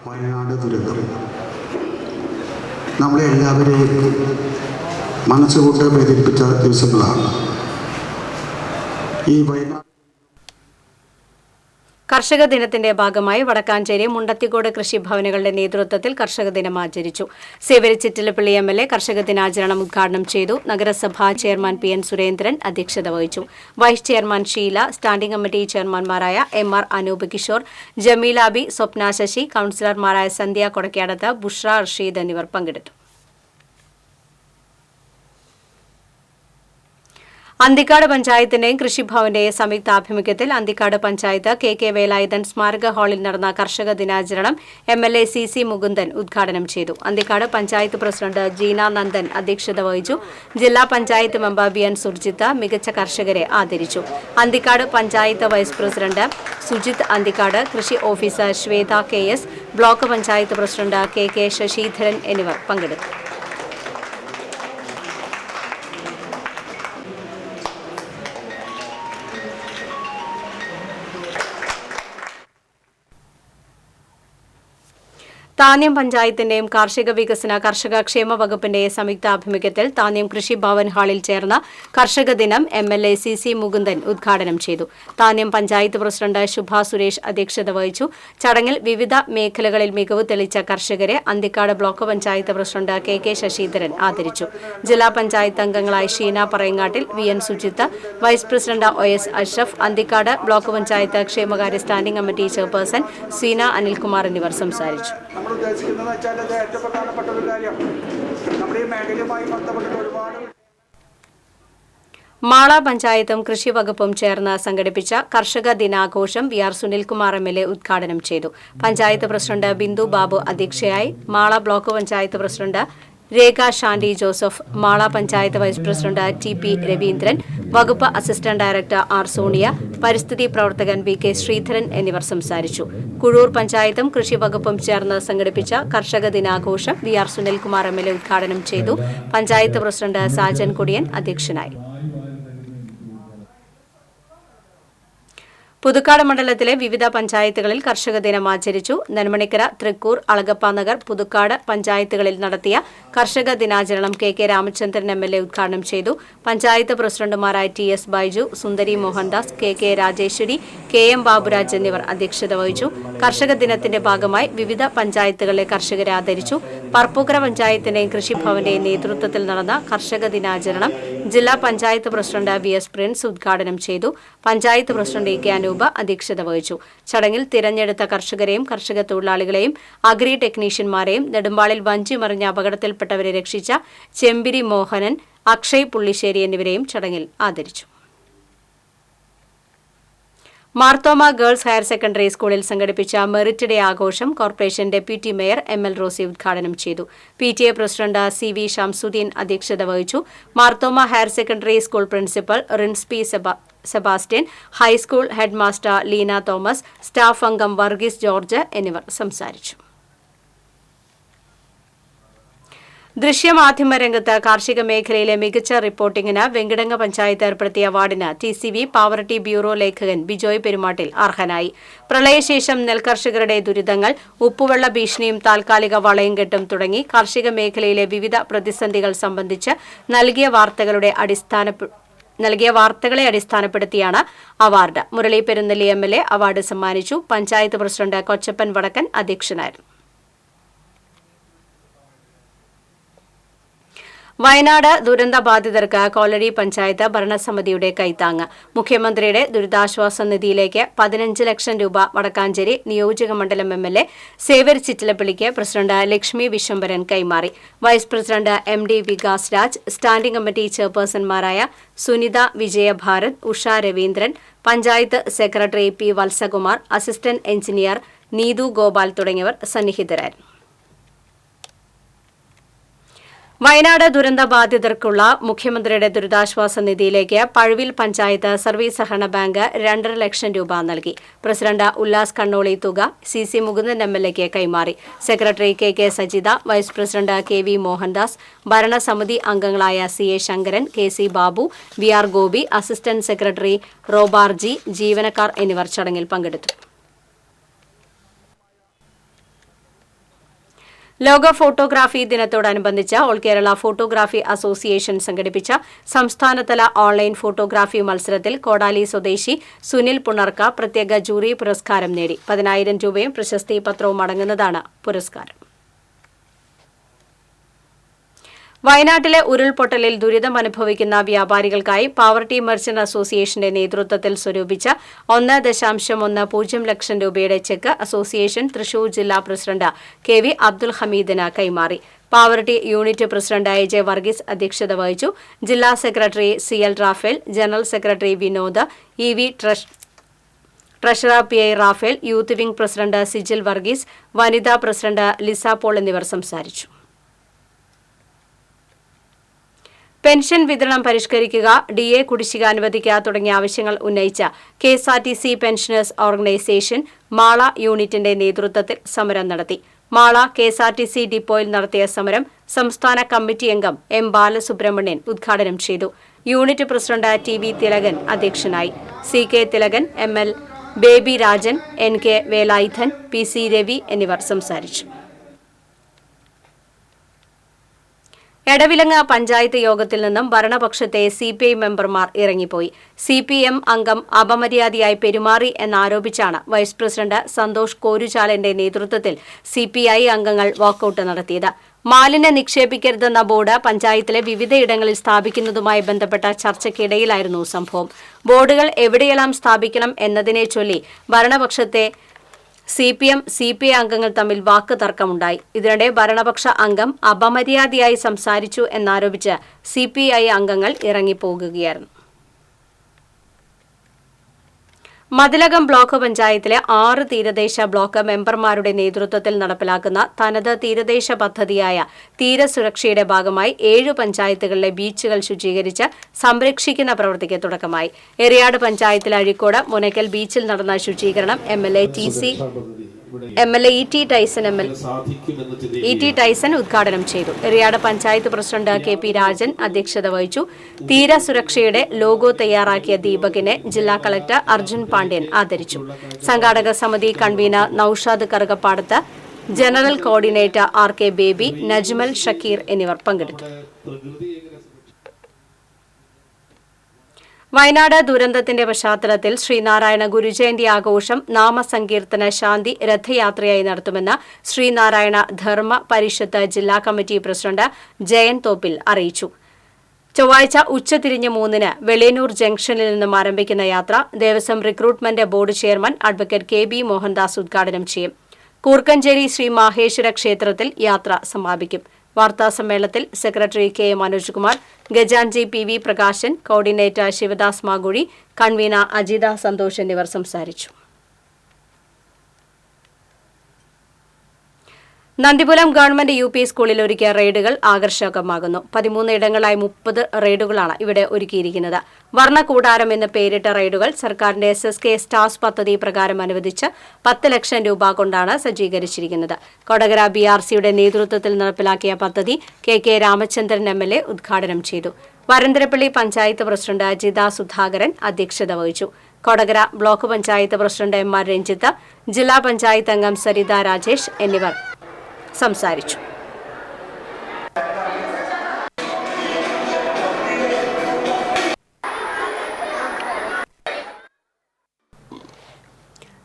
വയനാട് ദുരന്തം നമ്മളെ എല്ലാവരെയും മനസ്സുകൊണ്ട് വേദനിപ്പിച്ച ദിവസങ്ങളാണ്. ഈ വയനാട് കർഷക ദിനത്തിന്റെ ഭാഗമായി വടക്കാഞ്ചേരി മുണ്ടത്തിക്കോട് കൃഷിഭവനുകളുടെ നേതൃത്വത്തിൽ കർഷക ദിനം ആചരിച്ചു. സേവരി ചിറ്റിലപ്പള്ളി MLA കർഷക ദിനാചരണം ഉദ്ഘാടനം ചെയ്തു. നഗരസഭാ ചെയർമാൻ PN സുരേന്ദ്രൻ അധ്യക്ഷത വഹിച്ചു. Vice chairman Sheela, standing committee ചെയർമാൻമാരായ MR അനൂപ് കിഷോർ, ജമീല ബി, സ്വപ്ന ശശി, കൌൺസിലർമാരായ സന്ധ്യ കൊടക്കാടത്ത്, ബുഷ്ര റഷീദ് എന്നിവർ പങ്കെടുത്തു. അന്തിക്കാട് പഞ്ചായത്തിന്റെയും കൃഷിഭവന്റെയും സംയുക്താഭിമുഖ്യത്തിൽ അന്തിക്കാട് പഞ്ചായത്ത് KK വേലായുധൻ സ്മാരക ഹാളിൽ നടന്ന കർഷക ദിനാചരണം MLA CC മുകുന്ദൻ ഉദ്ഘാടനം ചെയ്തു. അന്തിക്കാട് പഞ്ചായത്ത് പ്രസിഡന്റ് ജീന നന്ദൻ അധ്യക്ഷത വഹിച്ചു. ജില്ലാ പഞ്ചായത്ത് മെമ്പർ BN സുർജിത്ത് മികച്ച കർഷകരെ ആദരിച്ചു. അന്തിക്കാട് പഞ്ചായത്ത് വൈസ് പ്രസിഡന്റ് സുജിത് അന്തിക്കാട്, കൃഷി officer Shweta KS, block panchayat president KK Sasidharan എന്നിവർ പങ്കെടുത്തു. താന്യം പഞ്ചായത്തിന്റെയും കാർഷിക വികസന കർഷക ക്ഷേമ വകുപ്പിന്റെ സംയുക്താഭിമുഖ്യത്തിൽ താന്യം കൃഷി ഭവൻ ഹാളിൽ ചേർന്ന കർഷക ദിനം MLA CC മുകുന്ദൻ ഉദ്ഘാടനം ചെയ്തു. താന്യം പഞ്ചായത്ത് പ്രസിഡന്റ് ശുഭ സുരേഷ് അധ്യക്ഷത വഹിച്ചു. ചടങ്ങിൽ വിവിധ മേഖലകളിൽ മികവ് തെളിയിച്ച കർഷകരെ Anthikad block panchayat president KK Sasidharan ആദരിച്ചു. ജില്ലാ പഞ്ചായത്ത് അംഗങ്ങളായ Sheena Parayangattil, VN Sujith, vice president OS Ashraf, Anthikad block panchayat ക്ഷേമകാര്യ standing committee chairperson Seena Anilkumar എന്നിവർ സംസാരിച്ചു. ഉദ്ദേശിക്കുന്നത് വെച്ചാൽ അത് ഏറ്റവും പ്രധാനപ്പെട്ട ഒരു കാര്യം നമ്മുടെ ഈ മേഖലയുമായി ബന്ധപ്പെട്ടിട്ട് ഒരുപാട് മാള പഞ്ചായത്തും കൃഷി വകുപ്പും ചേർന്ന് സംഘടിപ്പിച്ച കർഷക ദിനാഘോഷം VR സുനിൽകുമാർ MLA ഉദ്ഘാടനം ചെയ്തു. പഞ്ചായത്ത് പ്രസിഡന്റ് ബിന്ദു ബാബു അധ്യക്ഷയായി. Mala block panchayat president Rekha Shandy Joseph, Mala panchayat vice president TP Raveendran, വകുപ്പ് അസിസ്റ്റന്റ് ഡയറക്ടർ R സോണിയ, പരിസ്ഥിതി പ്രവർത്തകൻ VK ശ്രീധരൻ എന്നിവർ സംസാരിച്ചു. കുഴൂർ പഞ്ചായത്തും കൃഷി വകുപ്പും ചേർന്ന് സംഘടിപ്പിച്ച കർഷക ദിനാഘോഷം VR സുനിൽകുമാർ MLA ഉദ്ഘാടനം ചെയ്തു. പഞ്ചായത്ത് പ്രസിഡന്റ് സാജൻ കൊടിയൻ അധ്യക്ഷനായി. പുതുക്കാട് മണ്ഡലത്തിലെ വിവിധ പഞ്ചായത്തുകളിൽ കർഷക ദിനം ആചരിച്ചു. നെന്മണിക്കര, തൃക്കൂർ, അളഗപ്പ നഗർ, പുതുക്കാട് പഞ്ചായത്തുകളിൽ നടത്തിയ കർഷക ദിനാചരണം KK രാമചന്ദ്രൻ MLA ഉദ്ഘാടനം ചെയ്തു. പഞ്ചായത്ത് പ്രസിഡന്റുമാരായ TS ബൈജു, സുന്ദരി മോഹൻദാസ്, KK രാജേശ്വരി, KM ബാബുരാജ് എന്നിവർ അധ്യക്ഷത വഹിച്ചു. കർഷക ദിനത്തിന്റെ ഭാഗമായി വിവിധ പഞ്ചായത്തുകളിലെ കർഷകരെ ആദരിച്ചു. പറപ്പൂക്കര പഞ്ചായത്തിന്റെയും കൃഷിഭവന്റെയും നേതൃത്വത്തിൽ നടന്ന കർഷക ദിനാചരണം ജില്ലാ പഞ്ചായത്ത് പ്രസിഡന്റ് VS പ്രിൻസ് ഉദ്ഘാടനം ചെയ്തു. പഞ്ചായത്ത് പ്രസിഡന്റ് AK അനൂപ അധ്യക്ഷത വഹിച്ചു. ചടങ്ങിൽ തിരഞ്ഞെടുത്ത കർഷകരെയും കർഷക തൊഴിലാളികളെയും അഗ്രി ടെക്നീഷ്യന്മാരെയും നെടുമ്പാളിൽ വഞ്ചി മറിഞ്ഞ അപകടത്തിൽപ്പെട്ടവരെ രക്ഷിച്ച ചെമ്പിരി മോഹനൻ, അക്ഷയ് പുള്ളിശ്ശേരി എന്നിവരെയും ചടങ്ങിൽ ആദരിച്ചു. മാർത്തോമ ഗേൾസ് ഹയർ സെക്കൻഡറി സ്കൂളിൽ സംഘടിപ്പിച്ച മെറിറ്റ് ഡേ ആഘോഷം corporation deputy mayor ML Rosy ഉദ്ഘാടനം ചെയ്തു. PTA പ്രസിഡന്റ് CV ഷംസുദ്ദീൻ അധ്യക്ഷത വഹിച്ചു. Marthoma higher secondary school principal Rins P Sebastian, high school head master Leena Thomas, staff അംഗം വർഗീസ് ജോർജ് എന്നിവർ സംസാരിച്ചു. ദൃശ്യമാധ്യമ രംഗത്ത് കാർഷിക മേഖലയിലെ മികച്ച റിപ്പോർട്ടിംഗിന് വെങ്കിടങ്ങ് പഞ്ചായത്ത് ഏർപ്പെടുത്തിയ അവാർഡിന് TCV പാവർട്ടി ബ്യൂറോ ലേഖകൻ ബിജോയ് പെരുമാട്ടിൽ അർഹനായി. പ്രളയശേഷം നെൽകർഷകരുടെ ദുരിതങ്ങൾ, ഉപ്പുവെള്ള ഭീഷണിയും താൽക്കാലിക വളയംകെട്ടും തുടങ്ങി കാർഷിക മേഖലയിലെ വിവിധ പ്രതിസന്ധികൾ സംബന്ധിച്ച് നൽകിയ വാർത്തകളെ അടിസ്ഥാനപ്പെടുത്തിയാണ് award. Murali Perunnelli MLA award സമ്മാനിച്ചു. പഞ്ചായത്ത് പ്രസിഡന്റ് കൊച്ചപ്പൻ വടക്കൻ അധ്യക്ഷനായിരുന്നു. വയനാട് ദുരന്തബാധിതർക്ക് കോലടി പഞ്ചായത്ത് ഭരണസമിതിയുടെ കൈത്താങ്ങ്. മുഖ്യമന്ത്രിയുടെ ദുരിതാശ്വാസ നിധിയിലേക്ക് 15 ലക്ഷം രൂപ വടക്കാഞ്ചേരി നിയോജക മണ്ഡലം MLA സേവ്യർ ചിറ്റിലപ്പള്ളിക്ക് പ്രസിഡന്റ് ലക്ഷ്മി വിശ്വംഭരൻ കൈമാറി. Vice president MD Vikas Raj, standing committee ചെയർപേഴ്സൺമാരായ Sunitha Vijayabharath, Usha Raveendran, panchayat secretary P Valsakumar, assistant engineer Neethu Gopal തുടങ്ങിയവർ സന്നിഹിതരായിരുന്നു. വയനാട് ദുരന്തബാധിതർക്കുള്ള മുഖ്യമന്ത്രിയുടെ ദുരിതാശ്വാസ നിധിയിലേക്ക് പഴുവിൽ പഞ്ചായത്ത് സർവീസ് സഹകരണ ബാങ്ക് 2.5 ലക്ഷം രൂപ നൽകി. പ്രസിഡന്റ് ഉല്ലാസ് കണ്ണോളി തുക CC മുകുന്ദൻ MLAക്ക് കൈമാറി. Secretary KK Sajitha, vice president KV Mohandas, ഭരണസമിതി അംഗങ്ങളായ CA Sankaran, KC Babu, VR Gopi, assistant secretary റോബാർജി, ജീവനക്കാർ എന്നിവർ ചടങ്ങിൽ പങ്കെടുത്തു. ലോക ഫോട്ടോഗ്രാഫി ദിനത്തോടനുബന്ധിച്ച് ഓൾ കേരള ഫോട്ടോഗ്രാഫി അസോസിയേഷൻ സംഘടിപ്പിച്ച സംസ്ഥാനതല ഓൺലൈൻ ഫോട്ടോഗ്രാഫി മത്സരത്തിൽ കോടാലി സ്വദേശി സുനിൽ പുണർക്ക പ്രത്യേക ജൂറി പുരസ്കാരം നേടി. 10,000 രൂപയും പ്രശസ്തി പത്രവും അടങ്ങുന്നതാണ് പുരസ്കാരം. വയനാട്ടിലെ ഉരുൾപൊട്ടലിൽ ദുരിതമനുഭവിക്കുന്ന വ്യാപാരികൾക്കായി പാവർട്ടി മെർച്ചന്റ് അസോസിയേഷന്റെ നേതൃത്വത്തിൽ സ്വരൂപിച്ച 1.10 ലക്ഷം രൂപയുടെ ചെക്ക് അസോസിയേഷൻ തൃശൂർ ജില്ലാ പ്രസിഡന്റ് KV അബ്ദുൽ ഹമീദിന് കൈമാറി. Poverty unit president AJ Varghese അധ്യക്ഷത വഹിച്ചു. ജില്ലാ secretary CL Raphael, general secretary Vinod, EV treasurer PI Raphael, youth wing president Sijil Varghese, വനിതാ പ്രസിഡന്റ് ലിസ പോൾ എന്നിവർ സംസാരിച്ചു. പെൻഷൻ വിതരണം പരിഷ്കരിക്കുക, DA കുടിശ്ശിക അനുവദിക്കുക തുടങ്ങിയ ആവശ്യങ്ങൾ ഉന്നയിച്ച KSRTC പെൻഷനേഴ്സ് ഓർഗനൈസേഷൻ മാള യൂണിറ്റിന്റെ നേതൃത്വത്തിൽ സമരം നടത്തി. മാള KSRTC ഡിപ്പോയിൽ നടത്തിയ സമരം സംസ്ഥാന കമ്മിറ്റി അംഗം M ബാലസുബ്രഹ്മണ്യൻ ഉദ്ഘാടനം ചെയ്തു. യൂണിറ്റ് പ്രസിഡന്റ് TV തിലകൻ അധ്യക്ഷനായി. CK Thilakan, ML baby Rajan, NK Velayudhan, PC Ravi എന്നിവർ സംസാരിച്ചു. എടവിലങ്ങ പഞ്ചായത്ത് യോഗത്തിൽ നിന്നും ഭരണപക്ഷത്തെ CPI മെമ്പർമാർ ഇറങ്ങിപ്പോയി. CPM അംഗം അപമര്യാദയായി പെരുമാറി എന്നാരോപിച്ചാണ് വൈസ് പ്രസിഡന്റ് സന്തോഷ് കോരുചാലന്റെ നേതൃത്വത്തിൽ CPI അംഗങ്ങൾ വാക്കൌട്ട് നടത്തിയത്. മാലിന്യം നിക്ഷേപിക്കരുതെന്ന ബോർഡ് പഞ്ചായത്തിലെ വിവിധയിടങ്ങളിൽ സ്ഥാപിക്കുന്നതുമായി ബന്ധപ്പെട്ട ചർച്ചയ്ക്കിടയിലായിരുന്നു സംഭവം. ബോർഡുകൾ എവിടെയെല്ലാം സ്ഥാപിക്കണം എന്നതിനെ ചൊല്ലി ഭരണപക്ഷത്തെ CPM CPI അംഗങ്ങൾ തമ്മിൽ വാക്ക് തർക്കമുണ്ടായി. ഇതിനിടെ ഭരണപക്ഷ അംഗം അപമര്യാദയായി സംസാരിച്ചു എന്നാരോപിച്ച് CPI അംഗങ്ങൾ ഇറങ്ങിപ്പോകുകയായിരുന്നു. മതിലകം ബ്ലോക്ക് പഞ്ചായത്തിലെ 6 തീരദേശ ബ്ലോക്ക് മെമ്പർമാരുടെ നേതൃത്വത്തിൽ നടപ്പിലാക്കുന്ന തനത് തീരദേശ പദ്ധതിയായ തീരസുരക്ഷയുടെ ഭാഗമായി 7 പഞ്ചായത്തുകളിലെ ബീച്ചുകൾ ശുചീകരിച്ച് സംരക്ഷിക്കുന്ന പ്രവൃത്തിക്ക് തുടക്കമായി. എറിയാട് പഞ്ചായത്തിലെ അഴീക്കോട് മുനക്കൽ ബീച്ചിൽ നടന്ന ശുചീകരണം MLA E.T. ടൈസൺ ഉദ്ഘാടനം ചെയ്തു. എറിയാട് പഞ്ചായത്ത് പ്രസിഡന്റ് KP രാജൻ അധ്യക്ഷത വഹിച്ചു. തീരസുരക്ഷയുടെ ലോഗോ തയ്യാറാക്കിയ ദീപകിനെ ജില്ലാ കളക്ടർ അർജുൻ പാണ്ഡ്യൻ ആദരിച്ചു. സംഘാടക സമിതി convener Noushad Karukappadath, general coordinator RK Baby, Najmal Shakeer എന്നിവർ പങ്കെടുത്തു. വയനാട് ദുരന്തത്തിന്റെ പശ്ചാത്തലത്തിൽ ശ്രീനാരായണ ഗുരുജയന്തി ആഘോഷം നാമസങ്കീർത്തന ശാന്തി രഥയാത്രയായി നടത്തുമെന്ന് ശ്രീനാരായണ ധർമ്മ പരിഷത്ത് ജില്ലാ കമ്മിറ്റി പ്രസിഡന്റ് ജയൻ തോപ്പിൽ അറിയിച്ചു. ചൊവ്വാഴ്ച ഉച്ചതിരിഞ്ഞ് 3-ന് വെളിയന്നൂർ ജംഗ്ഷനിൽ നിന്നും ആരംഭിക്കുന്ന യാത്ര Devaswom recruitment board chairman advocate KB Mohandas ഉദ്ഘാടനം ചെയ്യും. കൂർക്കഞ്ചേരി ശ്രീ മാഹേശ്വര ക്ഷേത്രത്തിൽ യാത്ര സമാപിക്കും. വാർത്താസമ്മേളനത്തിൽ സെക്രട്ടറി KM മനോജ് കുമാർ, ഗജാൻജി PV പ്രകാശൻ, കോർഡിനേറ്റർ ശിവദാസ് മാഗുഴി, കൺവീനർ അജിത സന്തോഷ് എന്നിവർ സംസാരിച്ചു. നന്ദിപുരം ഗവൺമെന്റ് UP സ്കൂളിൽ ഒരുക്കിയ റെയ്ഡുകൾ ആകർഷകമാകുന്നു. 13 ഇടങ്ങളായി 30 റെയ്ഡുകളാണ് ഇവിടെ ഒരുക്കിയിരിക്കുന്നത്. വർണ്ണകൂടാരം എന്ന് പേരിട്ട റെയ്ഡുകൾ സർക്കാരിന്റെ SSK സ്റ്റാർസ് പദ്ധതി പ്രകാരം അനുവദിച്ച് 10 ലക്ഷം രൂപ കൊണ്ടാണ് സജ്ജീകരിച്ചിരിക്കുന്നത്. കൊടകര BRCയുടെ നേതൃത്വത്തിൽ നടപ്പിലാക്കിയ പദ്ധതി KK രാമചന്ദ്രൻ MLA ഉദ്ഘാടനം ചെയ്തു. വരന്തരപ്പള്ളി പഞ്ചായത്ത് പ്രസിഡന്റ് അജിത സുധാകരൻ അധ്യക്ഷത വഹിച്ചു. Kodakara block panchayat president MR Ranjith, ജില്ലാ പഞ്ചായത്ത് അംഗം സരിത രാജേഷ് എന്നിവർ സംസാരിച്ചു.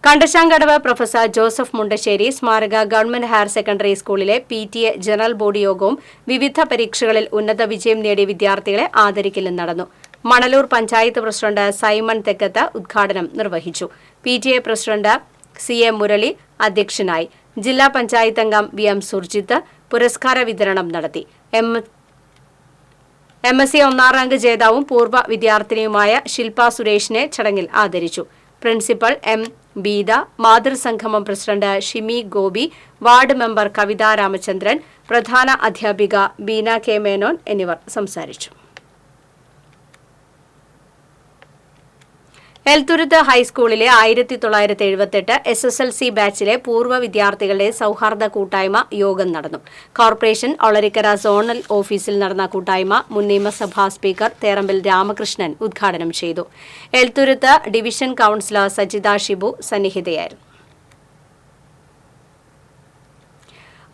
കണ്ടശാങ്കടവ് പ്രൊഫസർ ജോസഫ് മുണ്ടശ്ശേരി സ്മാരക ഗവൺമെന്റ് ഹയർ സെക്കൻഡറി സ്കൂളിലെ PTA ജനറൽ ബോഡി യോഗവും വിവിധ പരീക്ഷകളിൽ ഉന്നത വിജയം നേടിയ വിദ്യാർത്ഥികളെ ആദരിക്കലും നടന്നു. മണലൂർ പഞ്ചായത്ത് പ്രസിഡന്റ് സൈമൺ തെക്കത്ത് ഉദ്ഘാടനം നിർവഹിച്ചു. PTA പ്രസിഡന്റ് CA മുരളി അധ്യക്ഷനായി. ജില്ലാ പഞ്ചായത്ത് അംഗം VM സുർജിത്ത് പുരസ്കാര വിതരണം നടത്തി. MSc 1ാം റാങ്ക് ജേതാവും പൂർവ്വ വിദ്യാർത്ഥിനിയുമായ ശില്പ സുരേഷിനെ ചടങ്ങിൽ ആദരിച്ചു. പ്രിൻസിപ്പൽ M ബീത, മാതൃസംഗമം president Shimi Gopi, ward member Kavitha Ramachandran, പ്രധാന അധ്യാപിക ബീന K മേനോൻ എന്നിവർ സംസാരിച്ചു. എൽത്തുരുത്ത് ഹൈസ്കൂളിലെ 1978 SSLC ബാച്ചിലെ പൂർവ്വ വിദ്യാർത്ഥികളുടെ സൌഹാർദ്ദ കൂട്ടായ്മ യോഗം നടന്നു. കോർപ്പറേഷൻ ഒളരിക്കര സോണൽ ഓഫീസിൽ നടന്ന കൂട്ടായ്മ മുൻ നിയമസഭാ സ്പീക്കർ തേറമ്പിൽ രാമകൃഷ്ണൻ ഉദ്ഘാടനം ചെയ്തു. എൽത്തുരുത്ത് ഡിവിഷൻ കൌൺസിലർ സജിത ഷിബു സന്നിഹിതയായിരുന്നു.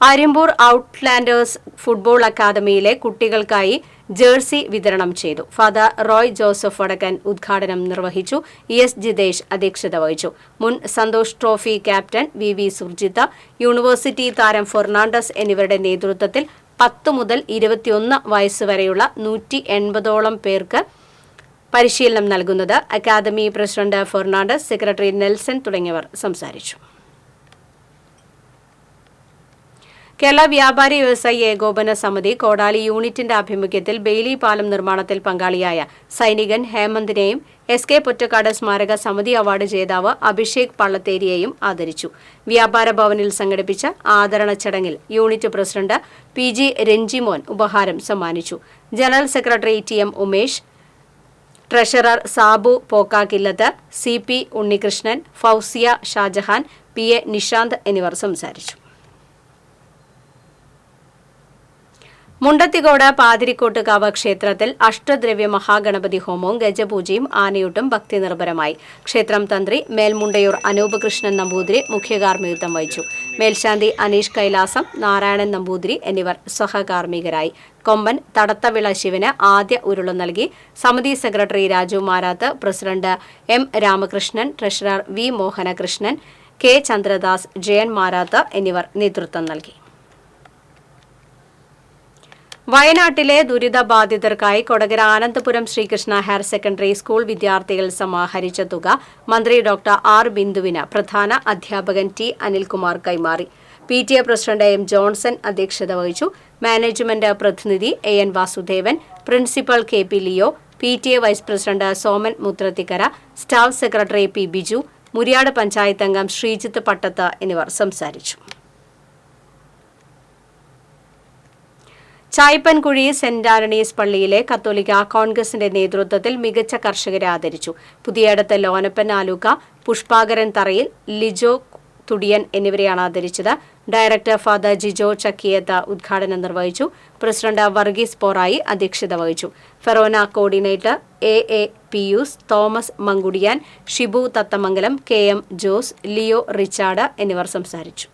അരിമ്പൂർ ഔട്ട്ലാൻഡേഴ്സ് ഫുട്ബോൾ അക്കാദമിയിലെ കുട്ടികൾക്കായി ജേഴ്സി വിതരണം ചെയ്തു. ഫാദർ റോയ് ജോസഫ് വടക്കൻ ഉദ്ഘാടനം നിർവഹിച്ചു. ES ജിതേഷ് അധ്യക്ഷത വഹിച്ചു. മുൻ Santosh trophy captain VV Surjith, university താരം ഫെർണാണ്ടസ് എന്നിവരുടെ നേതൃത്വത്തിൽ 10 മുതൽ 21 വയസ്സുവരെയുള്ള 180ഓളം പേർക്ക് പരിശീലനം നൽകുന്നത്. Academy president Fernandes, secretary Nelson തുടങ്ങിയവർ സംസാരിച്ചു. കേരള വ്യാപാരി വ്യവസായി ഏകോപന സമിതി കോടാലി യൂണിറ്റിന്റെ ആഭിമുഖ്യത്തിൽ ബെയിലി പാലം നിർമ്മാണത്തിൽ പങ്കാളിയായ സൈനികൻ ഹേമന്തിനെയും SK പൊറ്റക്കാട് സ്മാരക സമിതി അവാർഡ് ജേതാവ് അഭിഷേക് പള്ളത്തേരിയെയും ആദരിച്ചു. വ്യാപാര ഭവനിൽ സംഘടിപ്പിച്ച ആദരണ ചടങ്ങിൽ യൂണിറ്റ് പ്രസിഡന്റ് PG രഞ്ജിമോൻ ഉപഹാരം സമ്മാനിച്ചു. General secretary TM Umesh, treasurer Sabu Pokkakillath, CP Unnikrishnan, Fousiya Shajahan, PA Nishanth എന്നിവർ സംസാരിച്ചു. മുണ്ടത്തിക്കോട് പാതിരിക്കോട്ടുകാവ് ക്ഷേത്രത്തിൽ അഷ്ടദ്രവ്യ മഹാഗണപതി ഹോമവും ഗജപൂജയും ആനയൂട്ടും ഭക്തിനിർഭരമായി. ക്ഷേത്രം തന്ത്രി മേൽമുണ്ടയൂർ അനൂപ് കൃഷ്ണൻ നമ്പൂതിരി മുഖ്യകാർമ്മികത്വം വഹിച്ചു. മേൽശാന്തി അനീഷ് കൈലാസം, നാരായണൻ നമ്പൂതിരി എന്നിവർ സഹകാർമ്മികരായി. കൊമ്പൻ തടത്തവിള ശിവന് ആദ്യ ഉരുളു നൽകി. സമിതി secretary Raju Marath, president M Ramakrishnan, treasurer V Mohanakrishnan, K Chandradas, Jayan Marath എന്നിവർ നേതൃത്വം നൽകി. വയനാട്ടിലെ ദുരിതബാധിതർക്കായി Kodakara Anandapuram Sreekrishna higher secondary school വിദ്യാർത്ഥികൾ സമാഹരിച്ച തുക മന്ത്രി ഡോക്ടർ ആർ ബിന്ദുവിന് പ്രധാന അധ്യാപകൻ ടി അനിൽകുമാർ കൈമാറി. PTA പ്രസിഡന്റ് എം ജോൺസൺ അധ്യക്ഷത വഹിച്ചു. മാനേജ്മെന്റ് പ്രതിനിധി AN Vasudevan, principal KP Leo, PTA vice president Soman Muthrathikkara, staff secretary P Biju, Muriyad panchayat അംഗം ശ്രീജിത്ത് പട്ടത്ത് എന്നിവർ സംസാരിച്ചു. ചായ്പൻകുഴി സെന്റ് ആന്റണീസ് പള്ളിയിലെ കത്തോലിക്ക കോൺഗ്രസിന്റെ നേതൃത്വത്തിൽ മികച്ച കർഷകരെ ആദരിച്ചു. പുതിയടത്ത് ലോനപ്പൻ ആലൂക്ക, പുഷ്പാകരൻ തറയിൽ, ലിജോ തുടിയൻ എന്നിവരെയാണ് ആദരിച്ചത്. ഡയറക്ടർ ഫാദർ ജിജോ ചക്കിയത്ത് ഉദ്ഘാടനം നിർവഹിച്ചു. പ്രസിഡന്റ് വർഗീസ് പോറായി അധ്യക്ഷത വഹിച്ചു. ഫെറോന coordinator AA Pius, Thomas Mankudiyan, Shibu Thathamangalam, KM Jose, Leo Richard എന്നിവർ സംസാരിച്ചു.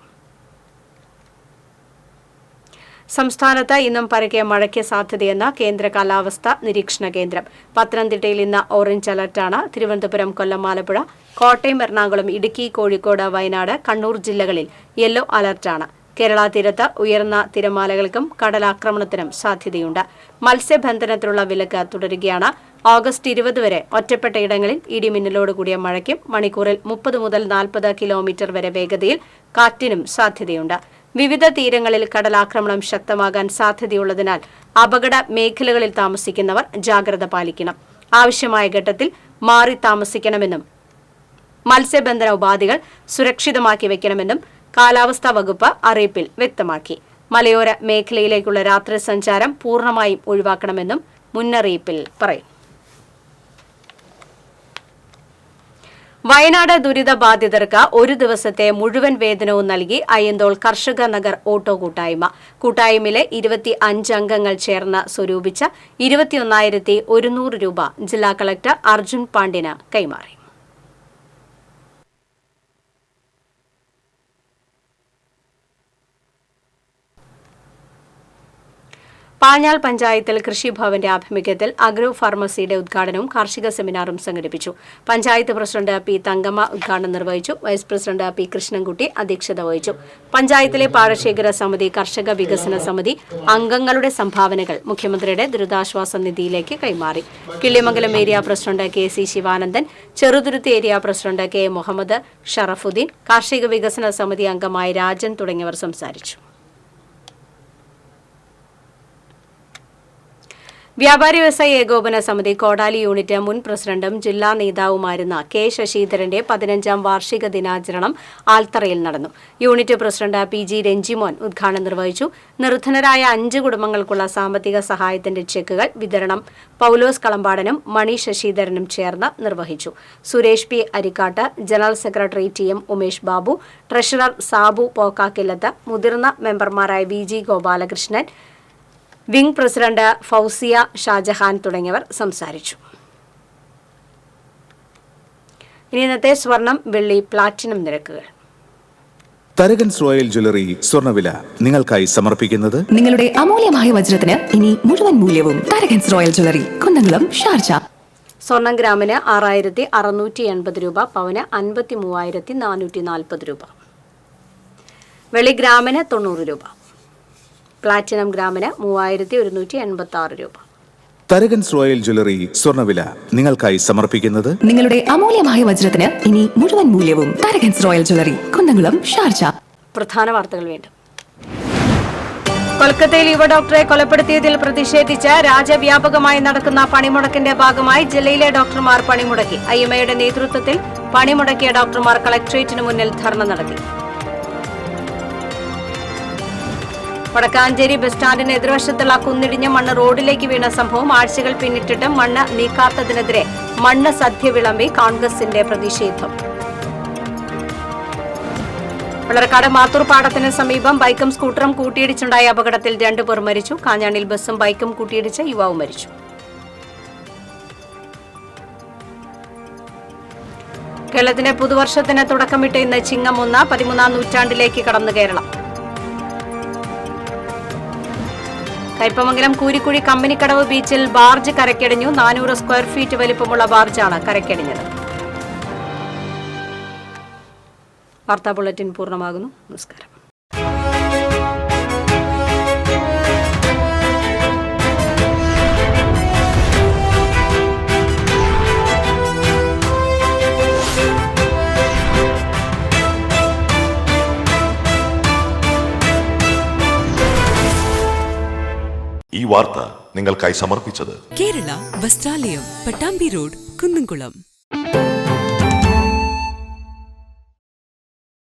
സംസ്ഥാനത്ത് ഇന്നും പരക്കെ മഴയ്ക്ക് സാധ്യതയെന്ന് കേന്ദ്ര കാലാവസ്ഥാ നിരീക്ഷണ കേന്ദ്രം. പത്തനംതിട്ടയിൽ ഇന്ന് ഓറഞ്ച് അലർട്ടാണ്. തിരുവനന്തപുരം, കൊല്ലം, ആലപ്പുഴ, കോട്ടയം, എറണാകുളം, ഇടുക്കി, കോഴിക്കോട്, വയനാട്, കണ്ണൂർ ജില്ലകളിൽ യെല്ലോ അലർട്ടാണ്. കേരള തീരത്ത് ഉയർന്ന തിരമാലകൾക്കും കടലാക്രമണത്തിനും സാധ്യതയുണ്ട്. മത്സ്യബന്ധനത്തിനുള്ള വിലക്ക് തുടരുകയാണ്. ഓഗസ്റ്റ് 20 വരെ ഒറ്റപ്പെട്ട ഇടങ്ങളിൽ ഇടിമിന്നലോട് കൂടിയ മഴയ്ക്കും മണിക്കൂറിൽ 30 മുതൽ 40 കിലോമീറ്റർ വരെ വേഗതയിൽ കാറ്റിനും സാധ്യതയുണ്ട്. വിവിധ തീരങ്ങളിൽ കടലാക്രമണം ശക്തമാകാൻ സാധ്യതയുള്ളതിനാൽ അപകട മേഖലകളിൽ താമസിക്കുന്നവർ ജാഗ്രത പാലിക്കണം. ആവശ്യമായ ഘട്ടത്തിൽ മാറി താമസിക്കണമെന്നും മത്സ്യബന്ധന ഉപാധികൾ സുരക്ഷിതമാക്കി വയ്ക്കണമെന്നും കാലാവസ്ഥാ വകുപ്പ് അറിയിപ്പിൽ വ്യക്തമാക്കി. മലയോര മേഖലയിലേക്കുള്ള രാത്രി സഞ്ചാരം പൂർണ്ണമായും ഒഴിവാക്കണമെന്നും മുന്നറിയിപ്പിൽ പറയും. വയനാട് ദുരിതബാധിതർക്ക് ഒരു ദിവസത്തെ മുഴുവൻ വേതനവും നൽകി അയ്യന്തോൾ കർഷക നഗർ ഓട്ടോ കൂട്ടായ്മ. കൂട്ടായ്മയിലെ 25 അംഗങ്ങൾ ചേർന്ന് സ്വരൂപിച്ച 21,100 രൂപ ജില്ലാ കളക്ടർ അർജുൻ പാണ്ഡ്യന് കൈമാറി. പാഞ്ഞാൾ പഞ്ചായത്തിൽ കൃഷിഭവന്റെ ആഭിമുഖ്യത്തിൽ അഗ്രോ ഫാർമസിയുടെ ഉദ്ഘാടനവും കാർഷിക സെമിനാറും സംഘടിപ്പിച്ചു. പഞ്ചായത്ത് പ്രസിഡന്റ് P തങ്കമ്മ ഉദ്ഘാടനം നിർവഹിച്ചു. വൈസ് പ്രസിഡന്റ് P കൃഷ്ണൻകുട്ടി അധ്യക്ഷത വഹിച്ചു. പഞ്ചായത്തിലെ പാടശേഖര സമിതി, കർഷക വികസന സമിതി അംഗങ്ങളുടെ സംഭാവനകൾ മുഖ്യമന്ത്രിയുടെ ദുരിതാശ്വാസ നിധിയിലേക്ക് കൈമാറി. Killimangalam area president KC Sivanandan, Cheruthuruthy area president K Muhammad Sharafuddin, കാർഷിക വികസന സമിതി അംഗമായ രാജൻ തുടങ്ങിയവർ സംസാരിച്ചു. വ്യാപാരി വ്യവസായ ഏകോപന സമിതി കോടാലി യൂണിറ്റ് മുൻ പ്രസിഡന്റും ജില്ലാ നേതാവുമായിരുന്ന K ശശിധരന്റെ 15ാം വാർഷിക ദിനാചരണം ആൽത്തറയിൽ നടന്നു. യൂണിറ്റ് പ്രസിഡന്റ് PG രഞ്ജിമോൻ ഉദ്ഘാടനം നിർവഹിച്ചു. നിർധനരായ 5 കുടുംബങ്ങൾക്കുള്ള സാമ്പത്തിക സഹായത്തിന്റെ ചെക്കുകൾ വിതരണം പൌലോസ് കളമ്പാടനും മണി ശശിധരനും ചേർന്ന് നിർവഹിച്ചു. Suresh P Arikkatt, general secretary TM Umesh Babu, treasurer Sabu Pokkakillath, മുതിർന്ന മെമ്പർമാരായ VG Gopalakrishnan, wing president Fousiya Shajahan തുടങ്ങിയവർ സംസാരിച്ചു. ഇനി ഇന്നത്തെ സ്വർണം, വെള്ളി, പ്ലാറ്റിനം നിരക്കുകൾ. തരകൻസ് റോയൽ ജ്വല്ലറി സ്വർണ്ണവില നിങ്ങൾക്കായി സമർപ്പിക്കുന്നത് നിങ്ങളുടെ അമൂല്യമായ വജ്രത്തിന് ഇനി മുഴുവൻ മൂല്യവും Tharakans royal jewellery, Kunnamkulam, Sharjah. സ്വർണം ഗ്രാമിന് 6,680 രൂപ, പവന് 53,440 രൂപ. വെള്ളി ഗ്രാമിന് 90 രൂപ. പ്ലാറ്റിനം ഗ്രാമിന് 3,186 രൂപ. തരകൻസ് റോയൽ ജ്വല്ലറി സ്വർണ്ണവില നിങ്ങൾക്കായി സമർപ്പിക്കുന്നത് നിങ്ങളുടെ അമൂല്യമായ വജ്രത്തിന് ഇനി മുഴുവൻ മൂല്യവും Tharakans royal jewellery, Kunnamkulam, Sharjah. പ്രധാന വാർത്തകൾ വീണ്ടും. കൊൽക്കത്തയിൽ യുവ ഡോക്ടറെ കൊലപ്പെടുത്തിയതിൽ പ്രതിഷേധിച്ച് രാജ്യവ്യാപകമായി നടക്കുന്ന പണിമുടക്കിന്റെ ഭാഗമായി ജില്ലയിലെ ഡോക്ടർമാർ പണിമുടക്കി. IMAയുടെ നേതൃത്വത്തിൽ പണിമുടക്കിയ ഡോക്ടർമാർ കളക്ടറേറ്റിന് മുന്നിൽ ധർണ നടത്തി. വടക്കാഞ്ചേരി ബസ് സ്റ്റാൻഡിന് എതിർവശത്തുള്ള കുന്നിടിഞ്ഞ മണ്ണ് റോഡിലേക്ക് വീണ സംഭവം ആഴ്ചകൾ പിന്നിട്ടിട്ടും മണ്ണ് നീക്കാത്തതിനെതിരെ മണ്ണ് സദ്യ വിളമ്പി കോൺഗ്രസിന്റെ പ്രതിഷേധം. പിളർക്കാട് മാത്തൂർ പാടത്തിന് സമീപം ബൈക്കും സ്കൂട്ടറും കൂട്ടിയിടിച്ചുണ്ടായ അപകടത്തിൽ 2 പേർ മരിച്ചു. കാഞ്ഞാണിൽ ബസ്സും ബൈക്കും കൂട്ടിയിടിച്ച് യുവാവ് മരിച്ചു. കേരളത്തിന്റെ പുതുവർഷത്തിന് തുടക്കമിട്ട് ഇന്ന് ചിങ്ങം 1. 13ാം നൂറ്റാണ്ടിലേക്ക് കടന്നു കേരളം. കയ്പമംഗലം കൂരിക്കുഴി കമ്പനിക്കടവ് ബീച്ചിൽ ബാർജ് കരക്കടിഞ്ഞു. 400 സ്ക്വയർ ഫീറ്റ് വലിപ്പമുള്ള ബാർജാണ് കരക്കടിഞ്ഞത്. വാർത്താ ബുള്ളറ്റിൻ പൂർണ്ണമാകുന്നു. നമസ്കാരം. ഈ വാർത്ത നിങ്ങൾക്കായി സമർപ്പിച്ചത് കേരള വസ്ത്രാലയം, പട്ടാമ്പി റോഡ്, കുന്നംകുളം.